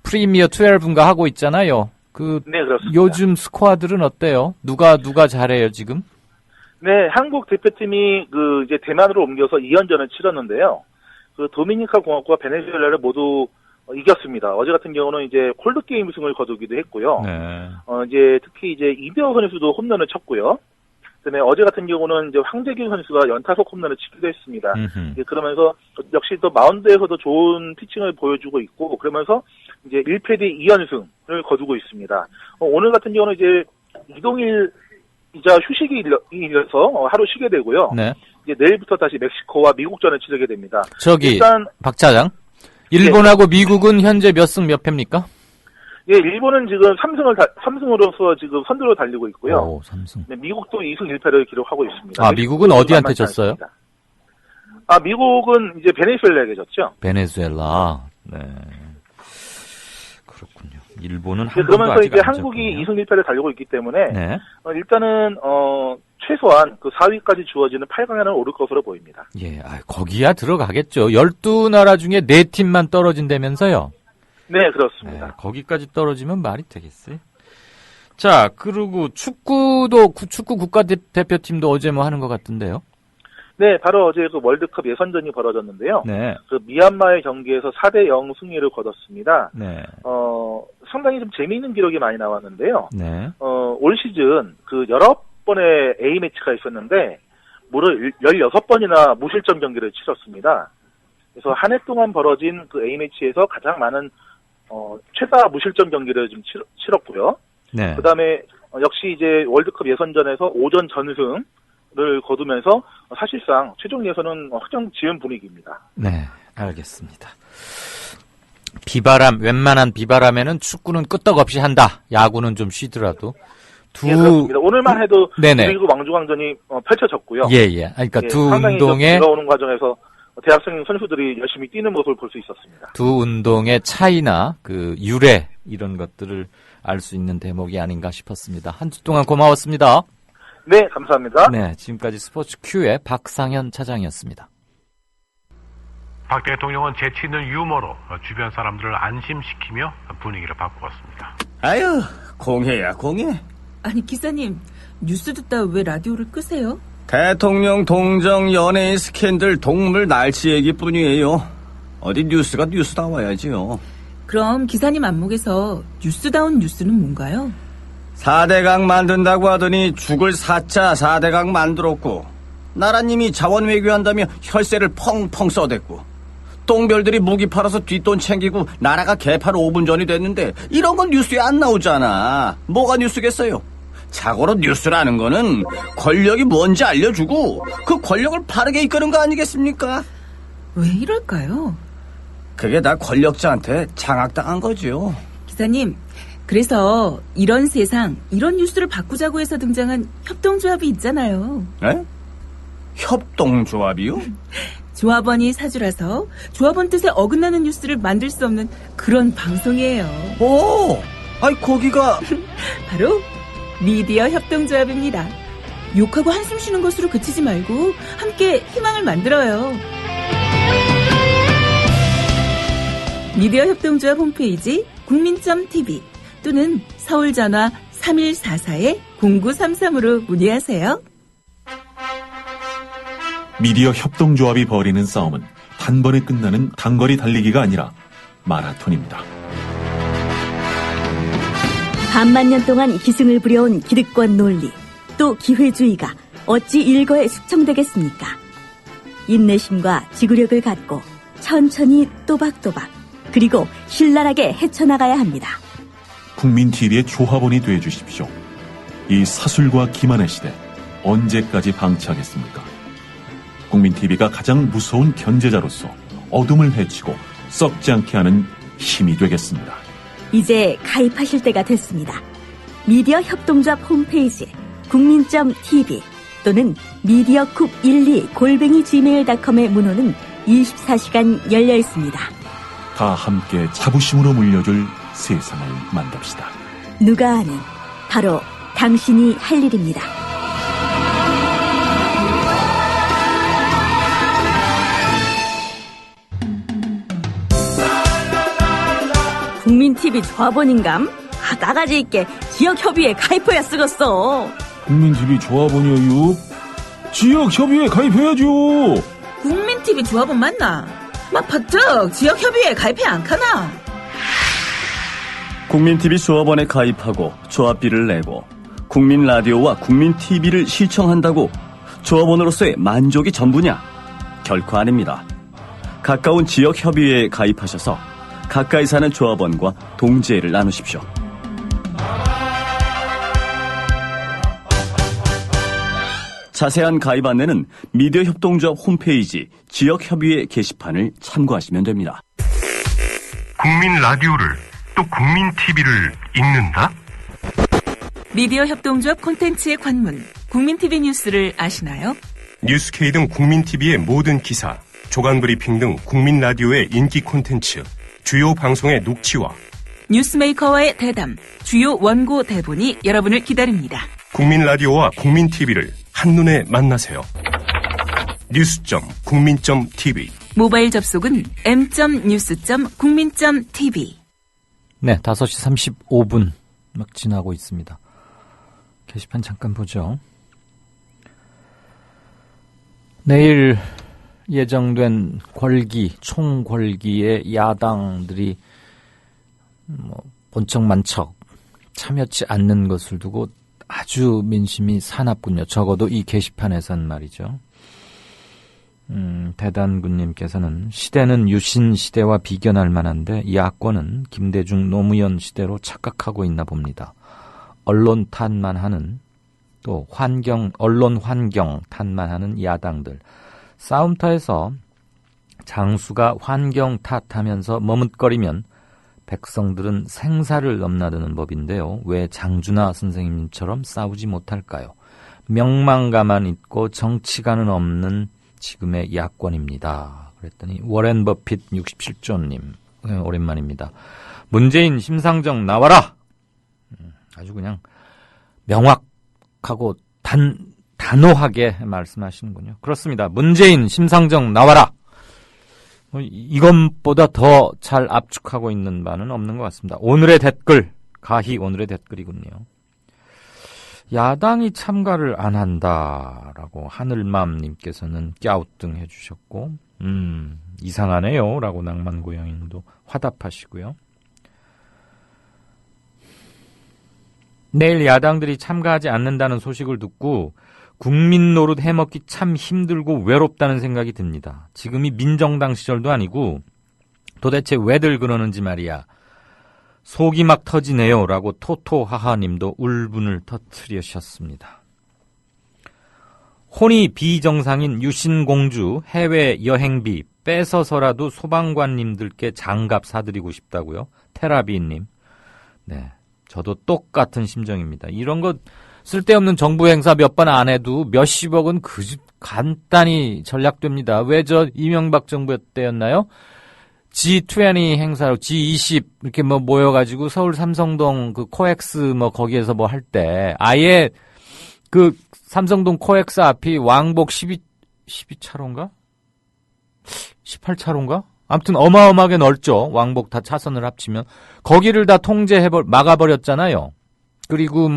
Speaker 17: 프리미어 12인가 하고 있잖아요.
Speaker 16: 네, 그렇습니다.
Speaker 17: 요즘 스쿼드는 어때요? 누가 잘해요, 지금?
Speaker 16: 네, 한국 대표팀이 이제 대만으로 옮겨서 2연전을 치렀는데요. 그 도미니카 공화국과 베네수엘라를 모두 이겼습니다. 어제 같은 경우는 이제 콜드 게임 우승을 거두기도 했고요.
Speaker 17: 네.
Speaker 16: 이제 특히 이제 이병호 선수도 홈런을 쳤고요. 그다음에 어제 같은 경우는 이제 황재균 선수가 연타석 홈런을 치기도 했습니다. 그러면서 역시 또 마운드에서도 좋은 피칭을 보여주고 있고, 그러면서 이제 1패 2연승을 거두고 있습니다. 오늘 같은 경우는 이제 이동일 이자 휴식이 일어서 하루 쉬게 되고요.
Speaker 17: 네.
Speaker 16: 이제 내일부터 다시 멕시코와 미국전을 치르게 됩니다.
Speaker 17: 저기
Speaker 16: 일단
Speaker 17: 박 차장, 일본하고 미국은 현재 몇 승 몇 패입니까?
Speaker 16: 예, 일본은 지금 3승으로서 지금 선두로 달리고 있고요.
Speaker 17: 오, 3승.
Speaker 16: 네, 미국도 2승 1패를 기록하고 있습니다.
Speaker 17: 아, 미국은 어디한테 졌어요?
Speaker 16: 아, 미국은 이제 베네수엘라에게 졌죠.
Speaker 17: 베네수엘라. 네. 그렇군요. 일본은
Speaker 16: 네, 그러면서 이제 한국이 2승 1패를 달리고 있기 때문에
Speaker 17: 네.
Speaker 16: 일단은 최소한 그 4위까지 주어지는 8강에는 오를 것으로 보입니다.
Speaker 17: 예, 거기야 들어가겠죠. 12나라 중에 4팀만 떨어진다면서요?
Speaker 16: 네, 그렇습니다.
Speaker 17: 네, 거기까지 떨어지면 말이 되겠어요? 자, 그리고 축구 국가대표팀도 어제 뭐 하는 것 같은데요?
Speaker 16: 네, 바로 어제 그 월드컵 예선전이 벌어졌는데요.
Speaker 17: 네.
Speaker 16: 그 미얀마의 경기에서 4대0 승리를 거뒀습니다.
Speaker 17: 네.
Speaker 16: 상당히 좀 재미있는 기록이 많이 나왔는데요.
Speaker 17: 네.
Speaker 16: 올 시즌 그 여러 번의 A매치가 있었는데 무려 16번이나 무실점 경기를 치렀습니다. 그래서 한 해 동안 벌어진 그 A매치에서 가장 많은 최다 무실점 경기를 좀 치렀고요.
Speaker 17: 네.
Speaker 16: 그 다음에 역시 이제 월드컵 예선전에서 5전 전승을 거두면서 사실상 최종 예선은 확정 지은 분위기입니다.
Speaker 17: 네, 알겠습니다. 웬만한 비바람에는 축구는 끄떡없이 한다. 야구는 좀 쉬더라도.
Speaker 16: 네, 그렇습니다. 오늘만 해도 그리고 왕중왕전이 펼쳐졌고요.
Speaker 17: 예. 그러니까 두 운동의
Speaker 16: 들어오는 과정에서 대학생 선수들이 열심히 뛰는 모습을 볼 수 있었습니다.
Speaker 17: 두 운동의 차이나 그 유래 이런 것들을 알 수 있는 대목이 아닌가 싶었습니다. 한 주 동안 고마웠습니다.
Speaker 16: 네, 감사합니다.
Speaker 17: 네, 지금까지 스포츠 Q의 박상현 차장이었습니다.
Speaker 18: 박 대통령은 재치 있는 유머로 주변 사람들을 안심시키며 분위기를 바꾸었습니다.
Speaker 11: 아유, 공해야 공해.
Speaker 19: 아니 기사님, 뉴스 듣다 왜 라디오를 끄세요?
Speaker 11: 대통령 동정 연예인 스캔들 동물 날치 얘기뿐이에요. 어디 뉴스가 뉴스다워야지요.
Speaker 19: 그럼 기사님 안목에서 뉴스다운 뉴스는 뭔가요?
Speaker 11: 4대강 만든다고 하더니 죽을 4차 4대강 만들었고, 나라님이 자원 외교한다며 혈세를 펑펑 써댔고, 똥별들이 무기 팔아서 뒷돈 챙기고 나라가 개판 5분 전이 됐는데 이런 건 뉴스에 안 나오잖아. 뭐가 뉴스겠어요? 자고로 뉴스라는 거는 권력이 뭔지 알려주고 그 권력을 바르게 이끄는 거 아니겠습니까?
Speaker 19: 왜 이럴까요?
Speaker 11: 그게 다 권력자한테 장악당한 거죠.
Speaker 19: 기사님, 그래서 이런 세상, 이런 뉴스를 바꾸자고 해서 등장한 협동조합이 있잖아요.
Speaker 11: 에? 협동조합이요?
Speaker 19: 조합원이 사주라서 조합원 뜻에 어긋나는 뉴스를 만들 수 없는 그런 방송이에요.
Speaker 11: 오! 아이, 거기가
Speaker 19: 바로 미디어 협동조합입니다. 욕하고 한숨 쉬는 것으로 그치지 말고 함께 희망을 만들어요. 미디어 협동조합 홈페이지 국민.tv 또는 서울전화 3144-0933으로 문의하세요.
Speaker 9: 미디어 협동조합이 벌이는 싸움은 단번에 끝나는 단거리 달리기가 아니라 마라톤입니다.
Speaker 10: 반만 년 동안 기승을 부려온 기득권 논리, 또 기회주의가 어찌 일거에 숙청되겠습니까? 인내심과 지구력을 갖고 천천히 또박또박 그리고 신랄하게 헤쳐나가야 합니다.
Speaker 9: 국민TV의 조합원이 되어주십시오. 이 사술과 기만의 시대 언제까지 방치하겠습니까? 국민TV가 가장 무서운 견제자로서 어둠을 헤치고 썩지 않게 하는 힘이 되겠습니다.
Speaker 10: 이제 가입하실 때가 됐습니다. 미디어 협동조합 홈페이지 국민.tv 또는 mediacoup12@gmail.com의 문호는 24시간 열려 있습니다.
Speaker 9: 다 함께 자부심으로 물려줄 세상을 만듭시다.
Speaker 10: 누가 아는 바로 당신이 할 일입니다. 국민TV 조합원인감? 나가지 있게 지역협의회에 가입해야 쓰겠어.
Speaker 9: 국민TV 조합원이에요? 지역협의회에 가입해야죠.
Speaker 19: 국민TV 조합원 맞나? 막 퍼뜩 지역협의회에 가입해 안 카나?
Speaker 11: 국민TV 조합원에 가입하고 조합비를 내고 국민라디오와 국민TV를 시청한다고 조합원으로서의 만족이 전부냐? 결코 아닙니다. 가까운 지역협의회에 가입하셔서 가까이 사는 조합원과 동지애를 나누십시오. 자세한 가입 안내는 미디어 협동조합 홈페이지 지역협의회 게시판을 참고하시면 됩니다.
Speaker 13: 국민 라디오를 또 국민 TV를 읽는다?
Speaker 8: 미디어 협동조합 콘텐츠의 관문, 국민TV 뉴스를 아시나요?
Speaker 13: 뉴스K 등 국민 TV의 모든 기사, 조간 브리핑 등 국민 라디오의 인기 콘텐츠, 주요 방송의 녹취와
Speaker 8: 뉴스메이커와의 대담, 주요 원고 대본이 여러분을 기다립니다.
Speaker 13: 국민 라디오와 국민 TV를 한눈에 만나세요. news.국민.tv
Speaker 8: 모바일 접속은 m.news.국민.tv.
Speaker 2: 네, 5시 35분 막 지나고 있습니다. 게시판 잠깐 보죠. 내일 예정된 총궐기에 야당들이 본척만척 참여치 않는 것을 두고 아주 민심이 사납군요. 적어도 이 게시판에선 말이죠. 대단군님께서는 시대는 유신 시대와 비견할 만한데 야권은 김대중 노무현 시대로 착각하고 있나 봅니다. 언론 탓만 하는 또 언론 환경 탓만 하는 야당들. 싸움터에서 장수가 환경 탓하면서 머뭇거리면 백성들은 생사를 넘나드는 법인데요. 왜 장준하 선생님처럼 싸우지 못할까요? 명망가만 있고 정치가는 없는 지금의 야권입니다. 그랬더니 워렌 버핏 67조님 오랜만입니다. 문재인 심상정 나와라. 아주 그냥 명확하고 단호하게 말씀하시는군요. 그렇습니다. 문재인 심상정 나와라. 이것보다 더 잘 압축하고 있는 바는 없는 것 같습니다. 오늘의 댓글, 가히 오늘의 댓글이군요. 야당이 참가를 안 한다라고 하늘맘님께서는 꺄우뚱 해주셨고, 이상하네요 라고 낭만고양이님도 화답하시고요. 내일 야당들이 참가하지 않는다는 소식을 듣고 국민 노릇 해먹기 참 힘들고 외롭다는 생각이 듭니다. 지금이 민정당 시절도 아니고 도대체 왜들 그러는지 말이야. 속이 막 터지네요 라고 토토하하님도 울분을 터뜨리셨습니다. 혼이 비정상인 유신공주 해외 여행비 뺏어서라도 소방관님들께 장갑 사드리고 싶다고요. 테라비님. 네, 저도 똑같은 심정입니다. 이런 거 쓸데없는 정부 행사 몇 번 안 해도 몇십억은 간단히 전략됩니다. 왜 저 이명박 정부 때였나요? G20 행사로 G20 이렇게 모여가지고 서울 삼성동 그 코엑스 거기에서 할 때 아예 그 삼성동 코엑스 앞이 왕복 12차로인가? 18차로인가? 아무튼 어마어마하게 넓죠. 왕복 다 차선을 합치면. 거기를 다 막아버렸잖아요. 그리고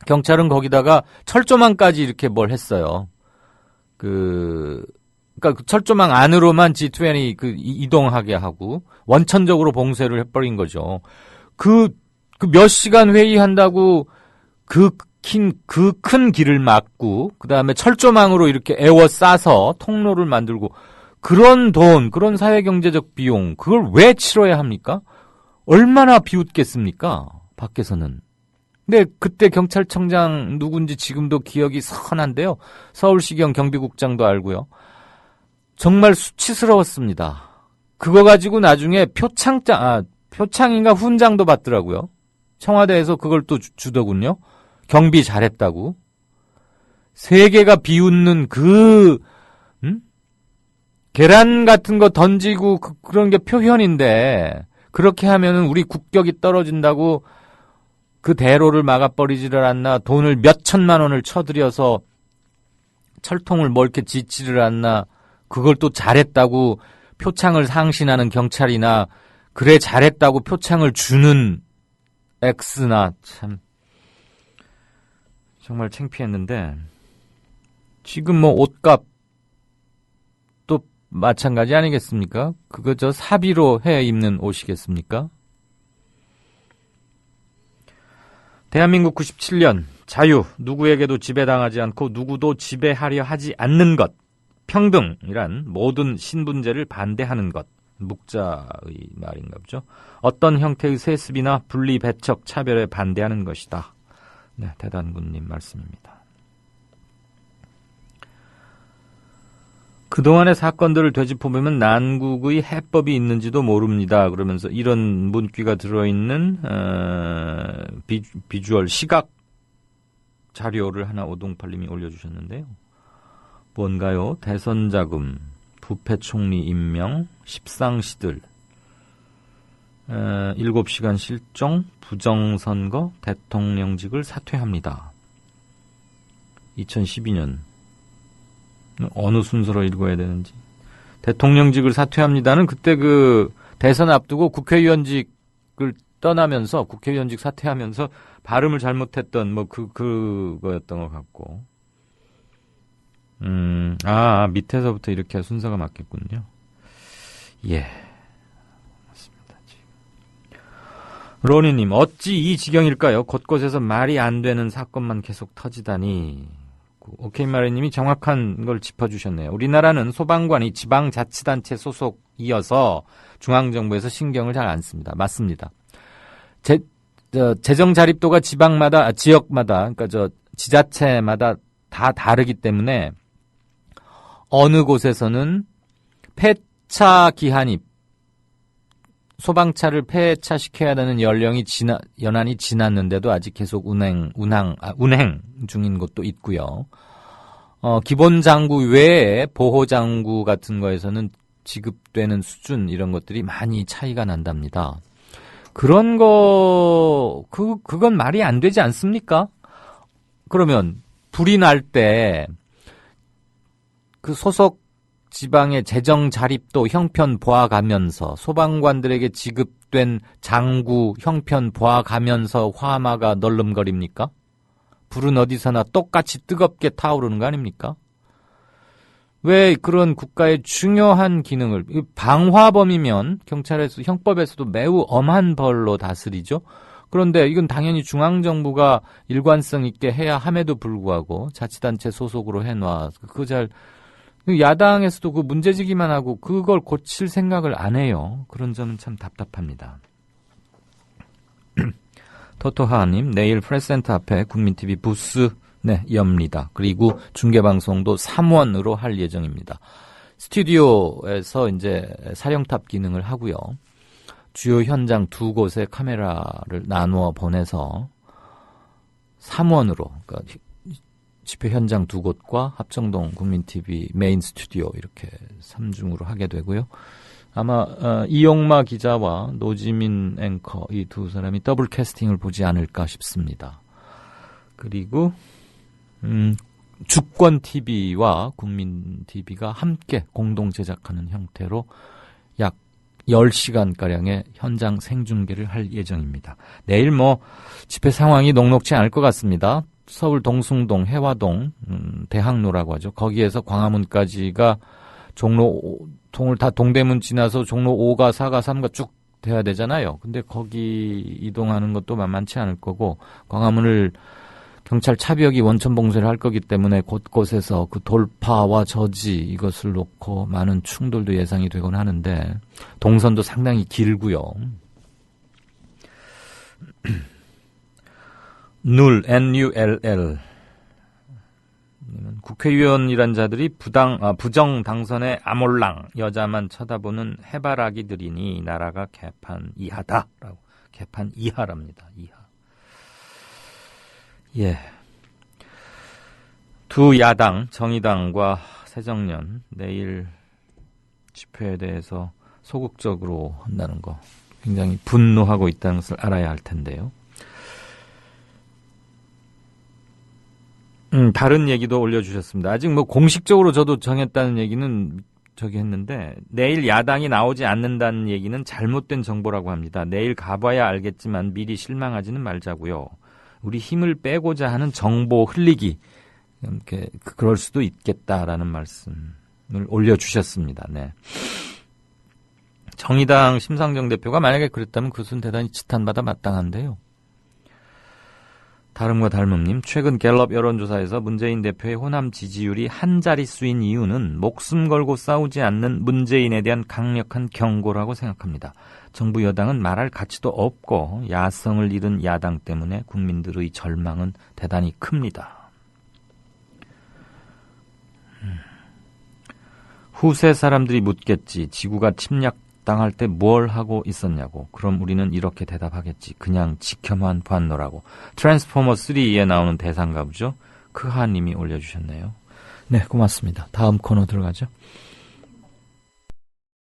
Speaker 2: 경찰은 거기다가 철조망까지 이렇게 했어요. 그러니까 그 철조망 안으로만 G20 이동하게 하고 원천적으로 봉쇄를 해버린 거죠. 몇 시간 회의한다고 그 큰 길을 막고 그다음에 철조망으로 이렇게 에워싸서 통로를 만들고 그런 돈, 그런 사회경제적 비용 그걸 왜 치러야 합니까? 얼마나 비웃겠습니까? 밖에서는. 근데 그때 경찰청장 누군지 지금도 기억이 선한데요. 서울시경 경비국장도 알고요. 정말 수치스러웠습니다. 그거 가지고 나중에 표창인가 훈장도 받더라고요. 청와대에서 그걸 또 주더군요. 경비 잘했다고. 세계가 비웃는 계란 같은 거 던지고 그런 게 표현인데 그렇게 하면은 우리 국격이 떨어진다고 그 대로를 막아버리지를 않나, 돈을 몇 천만 원을 쳐들여서 철통을 이렇게 짓지를 않나, 그걸 또 잘했다고 표창을 상신하는 경찰이나, 그래 잘했다고 표창을 주는 X나, 참 정말 창피했는데, 지금 옷값 또
Speaker 17: 마찬가지 아니겠습니까? 그거 저 사비로 해 입는 옷이겠습니까? 대한민국 97년 자유, 누구에게도 지배당하지 않고 누구도 지배하려 하지 않는 것, 평등이란 모든 신분제를 반대하는 것, 묵자의 말인가 보죠. 어떤 형태의 세습이나 분리, 배척, 차별에 반대하는 것이다. 네, 대단군님 말씀입니다. 그동안의 사건들을 되짚어보면 난국의 해법이 있는지도 모릅니다. 그러면서 이런 문귀가 들어있는 비주얼 시각 자료를 하나 오동팔님이 올려주셨는데요. 뭔가요? 대선 자금, 부패 총리 임명, 십상시들, 7시간 실종, 부정선거, 대통령직을 사퇴합니다. 2012년 어느 순서로 읽어야 되는지. 대통령직을 사퇴합니다는 그때 그 대선 앞두고 국회의원직을 떠나면서 국회의원직 사퇴하면서 발음을 잘못했던 뭐 그거였던 것 같고. 밑에서부터 이렇게 순서가 맞겠군요. 예. 맞습니다. 로니님, 어찌 이 지경일까요? 곳곳에서 말이 안 되는 사건만 계속 터지다니. 오케이마리님이 정확한 걸 짚어주셨네요. 우리나라는 소방관이 지방자치단체 소속이어서 중앙정부에서 신경을 잘 안 씁니다. 맞습니다. 재정 자립도가 지역마다, 그러니까 지자체마다 다 다르기 때문에 어느 곳에서는 폐차 기한이 소방차를 폐차시켜야 되는 연한이 지났는데도 아직 계속 운행 중인 곳도 있고요. 기본 장구 외에 보호 장구 같은 거에서는 지급되는 수준 이런 것들이 많이 차이가 난답니다. 그런 그건 말이 안 되지 않습니까? 그러면 불이 날 때 그 소속 지방의 재정 자립도 형편 보아가면서 소방관들에게 지급된 장구 형편 보아가면서 화마가 널름거립니까? 불은 어디서나 똑같이 뜨겁게 타오르는 거 아닙니까? 왜 그런 국가의 중요한 기능을, 방화범이면 경찰에서 형법에서도 매우 엄한 벌로 다스리죠. 그런데 이건 당연히 중앙정부가 일관성 있게 해야 함에도 불구하고 자치단체 소속으로 해놔. 야당에서도 그 문제제기만 하고 그걸 고칠 생각을 안 해요. 그런 점은 참 답답합니다. 토토하님, 내일 프레스센터 앞에 국민TV 부스 엽니다. 그리고 중계방송도 3원으로 할 예정입니다. 스튜디오에서 이제 사령탑 기능을 하고요. 주요 현장 2곳에 카메라를 나누어 보내서 3원으로, 그러니까 집회 현장 2곳과 합정동 국민TV 메인 스튜디오 이렇게 3중으로 하게 되고요. 아마 이용마 기자와 노지민 앵커 이 두 사람이 더블 캐스팅을 보지 않을까 싶습니다. 그리고 주권TV와 국민TV가 함께 공동 제작하는 형태로 약 10시간가량의 현장 생중계를 할 예정입니다. 내일 집회 상황이 녹록지 않을 것 같습니다. 서울 동숭동, 해화동, 대학로라고 하죠. 거기에서 광화문까지가 종로통을 다 동대문 지나서 종로 5가 4가 3가 쭉 돼야 되잖아요. 근데 거기 이동하는 것도 만만치 않을 거고, 광화문을 경찰 차벽이 원천 봉쇄를 할 거기 때문에 곳곳에서 그 돌파와 저지 이것을 놓고 많은 충돌도 예상이 되곤 하는데, 동선도 상당히 길고요. NULL. 국회의원이란 자들이 부정 당선의 아몰랑 여자만 쳐다보는 해바라기들이니 나라가 개판 이하다라고. 개판 이하랍니다. 이하. 예. 두 야당, 정의당과 새정년 내일 집회에 대해서 소극적으로 한다는 거 굉장히 분노하고 있다는 것을 알아야 할 텐데요. 다른 얘기도 올려주셨습니다. 아직 공식적으로 저도 정했다는 얘기는 했는데, 내일 야당이 나오지 않는다는 얘기는 잘못된 정보라고 합니다. 내일 가봐야 알겠지만 미리 실망하지는 말자고요. 우리 힘을 빼고자 하는 정보 흘리기, 이렇게 그럴 수도 있겠다라는 말씀 올려주셨습니다. 네. 정의당 심상정 대표가 만약에 그랬다면 그것은 대단히 지탄받아 마땅한데요. 다름과 닮음님, 최근 갤럽 여론조사에서 문재인 대표의 호남 지지율이 한 자릿수인 이유는 목숨 걸고 싸우지 않는 문재인에 대한 강력한 경고라고 생각합니다. 정부 여당은 말할 가치도 없고 야성을 잃은 야당 때문에 국민들의 절망은 대단히 큽니다. 후세 사람들이 묻겠지. 지구가 침략당할 때 뭘 하고 있었냐고. 그럼 우리는 이렇게 대답하겠지. 그냥 지켜만 봤노라고. 트랜스포머 3에 나오는 대사인가 보죠. 크하님이 올려주셨네요. 네, 고맙습니다. 다음 코너 들어가죠.